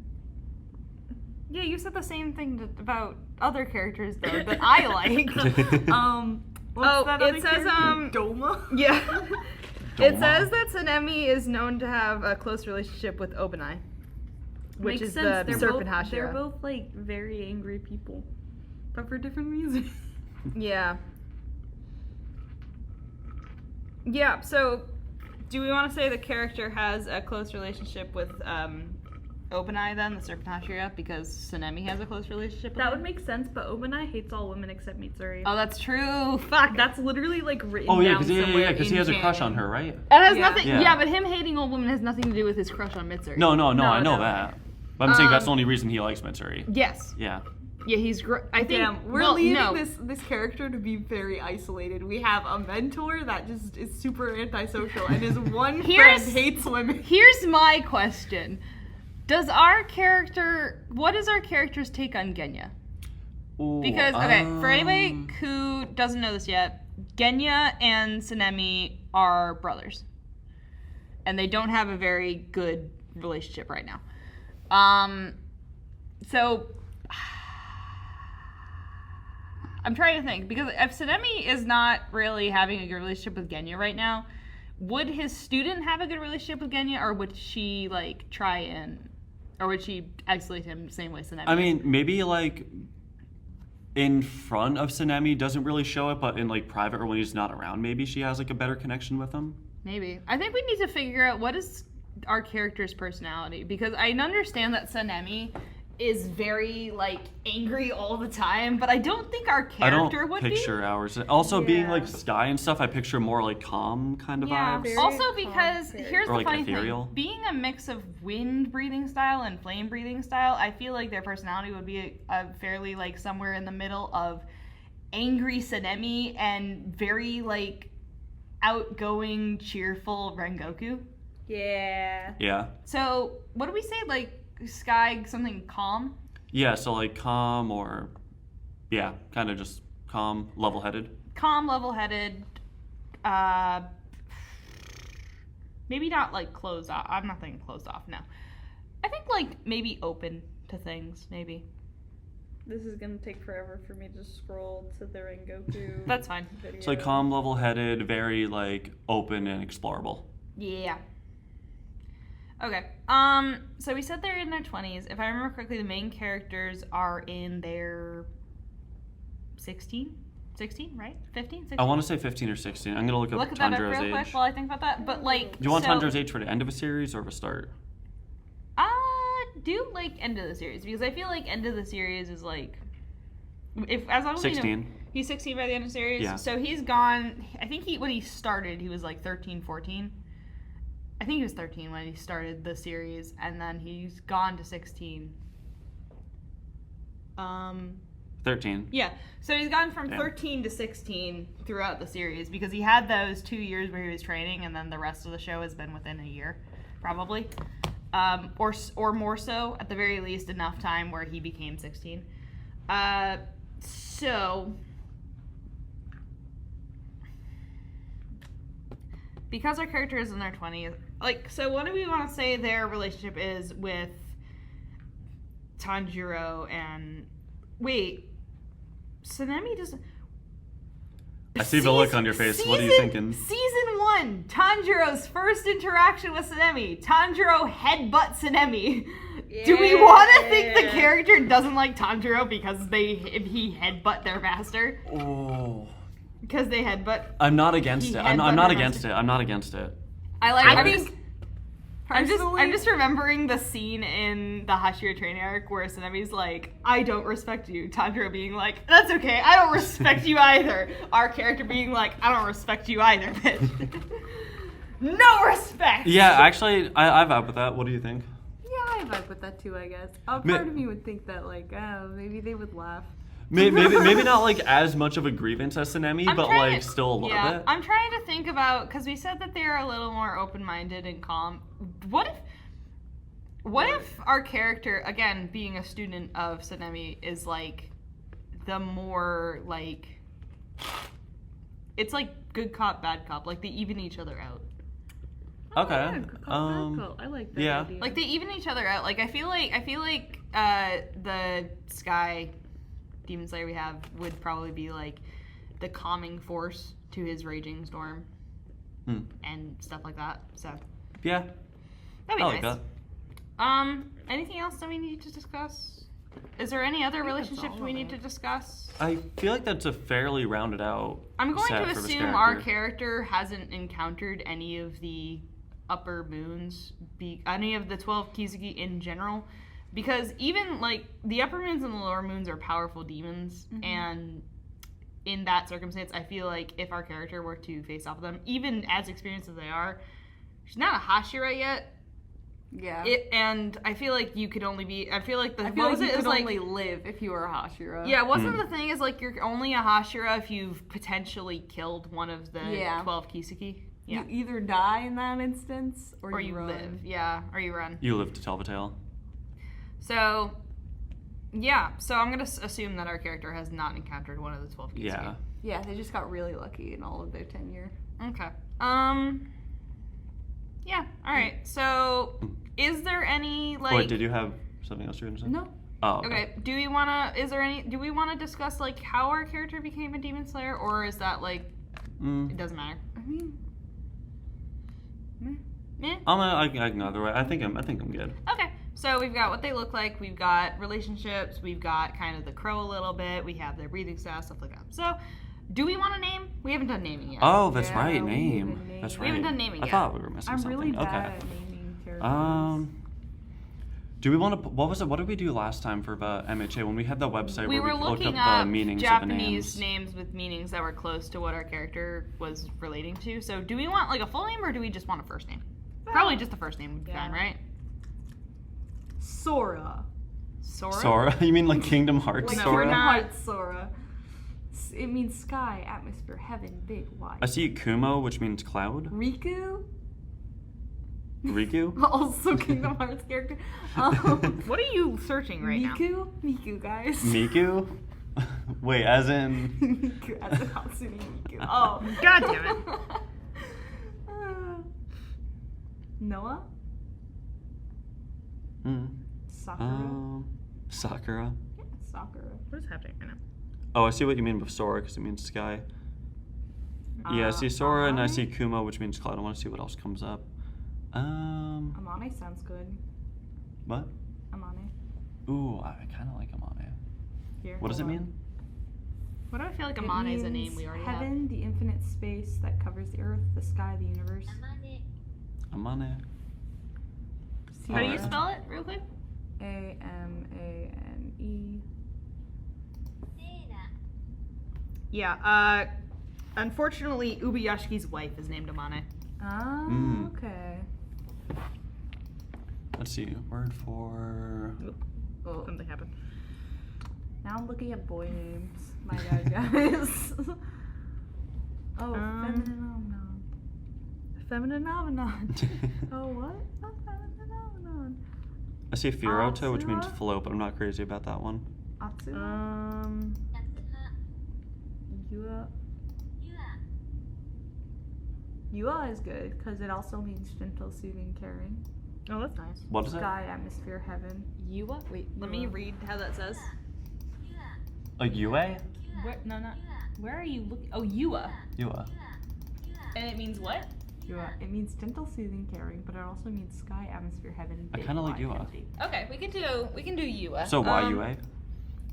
S1: Yeah, you said the same thing about other characters though that I like.
S4: What's that other
S1: it says
S4: character? Doma.
S1: Yeah. It
S3: Doma.
S1: says that Tsunemi is known to have a close relationship with Obanai, which
S4: Makes
S1: is
S4: sense.
S1: the
S4: They're
S1: serpent
S4: both,
S1: Hashira.
S4: They're both like very angry people, but for different reasons.
S1: Yeah. Yeah, so do we want to say the character has a close relationship with Obanai then, the serpent Hashira, because Tsunemi has a close relationship with
S4: That
S1: him?
S4: would make sense, but Obanai hates all women except Mitsuri.
S1: Oh, that's true. Fuck.
S4: That's literally like written
S3: Oh yeah,
S4: down somewhere
S3: because he
S4: in
S3: has a crush on
S4: canon.
S3: her, right?
S1: It has
S4: Yeah.
S1: nothing.
S3: Yeah.
S1: Yeah. But him hating old women has nothing to do with his crush on Mitsuri.
S3: No, I
S4: No,
S3: know
S4: no.
S3: that. But I'm saying that's the
S1: Um,
S3: only reason he likes Mitsuri.
S1: Yes.
S3: Yeah.
S1: Yeah, he's great. I think.
S4: Damn, we're
S1: well,
S4: leaving
S1: no.
S4: this character to be very isolated. We have a mentor that just is super antisocial, and his one
S1: Here's-
S4: friend hates women.
S1: Here's my question: what is our character's take on Genya?
S3: Ooh,
S1: Because okay, for anybody who doesn't know this yet, Genya and Tsunemi are brothers, and they don't have a very good relationship right now. So I'm trying to think because if Tsunemi is not really having a good relationship with Genya right now, would his student have a good relationship with Genya, or would she like try and, or would she isolate him the same way Tsunemi?
S3: I
S1: is?
S3: mean, maybe like in front of Tsunemi doesn't really show it, but in like private or when he's not around, maybe she has like a better connection with him.
S1: Maybe. I think we need to figure out what is our character's personality, because I understand that Tsunemi is very like angry all the time, but I don't think our
S3: I
S1: character
S3: don't
S1: would
S3: picture ours. Also, being
S4: Yeah.
S3: like Sky and stuff, I picture more like calm kind of
S1: Yeah.
S3: vibes.
S4: Very
S1: Also,
S4: calm
S1: because
S4: character.
S1: here's
S3: Or,
S1: the
S3: like,
S1: funny
S3: ethereal.
S1: thing: being a mix of wind breathing style and flame breathing style, I feel like their personality would be a fairly like somewhere in the middle of angry Tsunemi and very like outgoing, cheerful Rengoku.
S4: Yeah.
S3: Yeah.
S1: So, what do we say? Like Sky, something calm.
S3: Yeah, so like calm or, yeah, kind of just calm, level-headed.
S1: Calm, level-headed, maybe not like closed off. I'm not thinking closed off, no. I think like maybe open to things, maybe.
S4: This is gonna take forever for me to scroll to the Rengoku.
S1: That's fine.
S4: video.
S3: So like calm, level-headed, very like open and explorable.
S1: Yeah. Okay. So we said they're in their 20s. If I remember correctly, the main characters are in their 16. 16, right? 15, 16?
S3: I want to say 15 or 16. I'm gonna look up
S1: Look at that up
S3: Tanjiro's
S1: real quick
S3: age.
S1: while I think about that. But like,
S3: Do you want
S1: so,
S3: Tanjiro's age for the end of a series or the start?
S1: Do like end of the series because I feel like end of the series is like, if as long as
S3: 16.
S1: He's 16 by the end of the series.
S3: Yeah.
S1: So he's gone. I think when he started, he was like 13, 14. I think he was 13 when he started the series, and then he's gone to 16.
S3: 13.
S1: Yeah. So he's gone from
S3: Yeah.
S1: 13 to 16 throughout the series because he had those 2 years where he was training, and then the rest of the show has been within a year, probably, or more so, at the very least, enough time where he became 16. So because our character is in their 20s, like, so what do we want to say their relationship is with Tanjiro and wait, Tsunemi doesn't.
S3: I see the look on your face. What are you thinking?
S1: Season 1, Tanjiro's first interaction with Tsunemi. Tanjiro headbutts Tsunemi. Yeah. Do we want to think the character doesn't like Tanjiro because he headbutt their master?
S3: Oh.
S1: Because they headbutt.
S3: I'm not against it. I'm not against it. I'm not against it.
S1: I'm just remembering the scene in the Hashira training arc where Tsunemi's like, I don't respect you. Tanjiro being like, that's okay, I don't respect you either. Our character being like, I don't respect you either, bitch. No respect!
S3: Yeah, actually, I vibe with that. What do you think?
S4: Yeah, I vibe with that too, I guess. Part of me would think that, like, maybe they would laugh.
S3: Maybe not like as much of a grievance as Tsunemi, but like still a little bit.
S1: I'm trying to think about, because we said that they're a little more open-minded and calm. What if our character, again, being a student of Tsunemi, is like the more like, it's like good cop, bad cop, like they even each other out.
S3: Okay.
S4: Yeah, good cop, bad cop. I like that idea.
S1: Like they even each other out. Like I feel like the Sky Demon Slayer we have would probably be like the calming force to his raging storm and stuff like that. So
S3: yeah,
S1: that'd be
S3: like
S1: nice.
S3: That.
S1: Anything else that we need to discuss? Is there any other relationships we need to discuss?
S3: I feel like that's a fairly rounded out.
S1: I'm going
S3: set
S1: to
S3: for this
S1: assume our character hasn't encountered any of the upper moons, any of the 12 Kizuki in general. Because even, like, the upper moons and the lower moons are powerful demons, and in that circumstance, I feel like if our character were to face off with them, even as experienced as they are, she's not a Hashira yet.
S4: Yeah.
S1: And I feel like you could only be, I feel like
S4: you could only live if you were a Hashira.
S1: Yeah, wasn't the thing is, like, you're only a Hashira if you've potentially killed one of the 12 Kisuki? Yeah.
S4: You either die in that instance, or you run.
S1: Live. Yeah, or you run.
S3: You live to tell the tale.
S1: So, yeah. So I'm going to assume that our character has not encountered one of the 12 Kisuki.
S3: Yeah.
S4: Yeah, they just got really lucky in all of their tenure.
S1: Okay. Yeah, alright. So, is there any, like...
S3: Wait, did you have something else you were going to say?
S4: No.
S3: Oh,
S1: okay. Do we want to discuss, like, how our character became a Demon Slayer, or is that, like, it doesn't matter?
S4: I mean...
S1: Meh?
S3: I can go either way. I think I'm good.
S1: Okay. So we've got what they look like, we've got relationships, we've got kind of the crow a little bit, we have their breathing style, stuff like that. So, do we want a name? We haven't done naming yet.
S3: Oh, that's
S4: Yeah,
S3: right,
S4: we
S3: name.
S4: haven't named.
S3: That's right.
S1: We haven't done naming
S3: I
S1: yet.
S3: thought we were missing
S4: I'm
S3: something.
S4: really bad
S3: Okay.
S4: at naming characters.
S3: Do we want to? What was it? What did we do last time for the MHA when we had the website
S1: We
S3: where
S1: were
S3: we looked
S1: looking
S3: up
S1: up
S3: the meanings
S1: Japanese
S3: of the names?
S1: names with meanings that were close to what our character was relating to. So, do we want like a full name or do we just want a first name? Probably just the first name would be fine, right?
S4: Sora.
S1: Sora?
S3: Sora? You mean like Kingdom Hearts
S4: Like
S3: Sora?
S4: Kingdom Hearts Sora. It means sky, atmosphere, heaven, big, wide.
S3: I see Kumo, which means cloud.
S4: Riku?
S3: Riku?
S4: Also Kingdom Hearts character.
S1: What are you searching right now?
S4: Miku, guys.
S3: Miku? Wait, as in...
S4: Miku, as in Hatsune Miku. Oh.
S1: God damn it.
S4: Noah? Sakura?
S3: Sakura.
S4: Yeah, Sakura.
S1: What is happening right now?
S3: Oh, I see what you mean with Sora, because it means sky. Yeah, I see Sora and I see Kumo, which means cloud. I want to see what else comes up.
S4: Amane sounds good.
S3: What?
S4: Amane.
S3: Ooh, I kind of like Amane.
S4: Here,
S3: What does it
S4: hold on.
S3: mean?
S1: What do I feel like
S2: It
S1: Amane is a name
S2: means
S1: we already
S2: heaven, the infinite space that covers the earth, the sky, the universe.
S3: Amane.
S1: have? How do you
S3: Alright.
S1: spell it, real quick?
S2: Amane.
S1: Yeah, unfortunately, Ubuyashiki's wife is named Amane.
S2: Ah,
S3: Mm.
S2: okay.
S3: Let's see. Word for.
S2: Oh,
S1: Something happened.
S2: now I'm looking at boy names. My bad, guys. Oh, feminine nomenon. Oh, what? A feminine nomenon.
S3: I see Firoto, which means
S2: Atsuha?
S3: float, but I'm not crazy about that one.
S2: Atsuha. Yua. Yua is good because it also means gentle, soothing, caring.
S1: Oh, that's nice.
S3: What is it?
S2: Sky, atmosphere, heaven.
S1: Yua? Wait, let me read how that says.
S3: A Yue?
S1: Where, no, not. Where are you looking? Oh, Yua.
S3: Yua.
S1: And it means what?
S2: Yua. It means gentle, soothing, caring, but it also means sky, atmosphere, heaven.
S3: I
S2: big,
S3: kinda like
S2: wide,
S3: Yua.
S2: empty.
S1: Okay, we can do Yua.
S3: So YUA?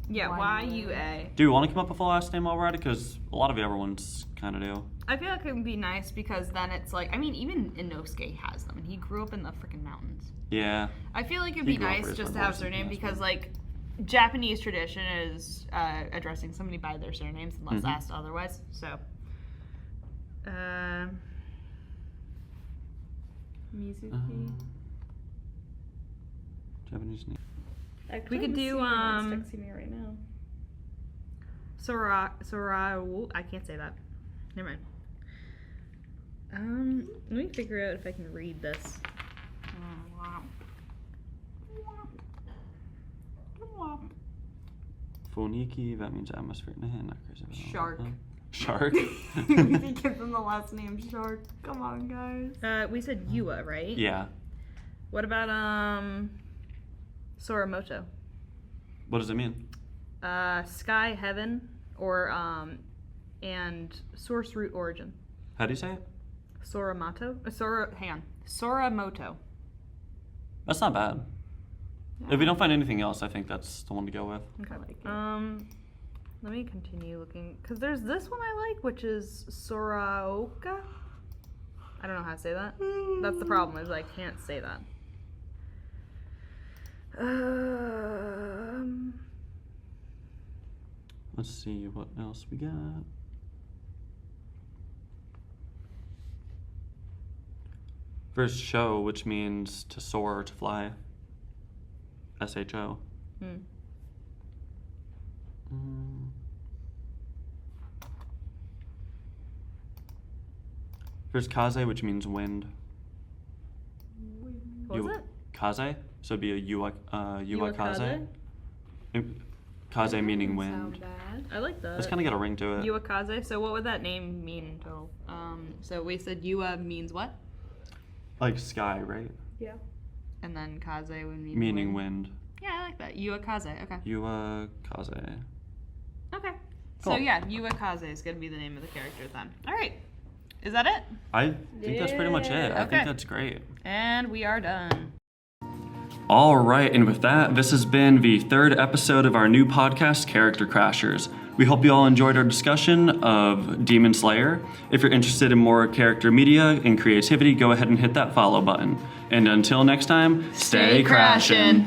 S1: Yeah,
S2: YUA.
S1: YUA.
S3: Do you want to come up with a last name while we're at it? Because a lot of the other ones kind of do.
S1: I feel like it would be nice because then it's like, I mean, even Inosuke has them, and he grew up in the freaking mountains.
S3: Yeah.
S1: I feel like it'd
S3: He
S1: be
S3: grew up
S1: nice
S3: raised
S1: just
S3: by
S1: to have
S3: horses,
S1: surname
S3: yes,
S1: because,
S3: but-
S1: like, Japanese tradition is addressing somebody by their surnames unless
S3: Mhm.
S1: asked otherwise. So,
S2: Mizuki.
S3: Japanese name.
S1: We could do,
S2: Texting me right now.
S1: Sora, I can't say that. Never mind. Let me figure out if I can read this.
S3: Foniki, that means atmosphere. Nah, not crazy about that.
S2: Shark.
S3: Huh? Shark?
S2: We give them the last name Shark. Come on, guys.
S1: We said Yua, right?
S3: Yeah.
S1: What about Sораmoto?
S3: What does it mean?
S1: Sky, heaven, or and source root origin.
S3: How do you say it?
S1: Soramoto.
S3: That's not bad. If we don't find anything else, I think that's the one to go with.
S2: I like it.
S1: Let me continue looking because there's this one I like, which is Soraoka. I don't know how to say that. That's the problem is I can't say that.
S3: Let's see what else we got. There's show, which means to soar or to fly. SHO.
S1: Hmm.
S3: There's kaze, which means wind.
S1: What was it?
S3: Kaze? So it'd be a yua
S1: Yuakaze?
S3: kaze. Kaze meaning wind.
S2: Sound bad.
S1: I like that.
S3: It's kind of got a ring to it.
S1: Yuakaze. So what would that name mean total? So we said Yua means what?
S3: Like sky, right?
S2: Yeah.
S1: And then Kaze would mean
S3: Meaning wind.
S1: Yeah, I like that. Yuakaze. Okay.
S3: Yua kaze.
S1: Okay.
S3: Cool.
S1: So yeah, Yuakaze is gonna be the name of the character then. All right. Is that it?
S3: I think that's pretty much it. I
S1: Okay.
S3: think that's great.
S1: And we are done.
S3: All right, and with that, this has been the third episode of our new podcast, Character Crashers. We hope you all enjoyed our discussion of Demon Slayer. If you're interested in more character media and creativity, go ahead and hit that follow button. And until next time, stay crashin'.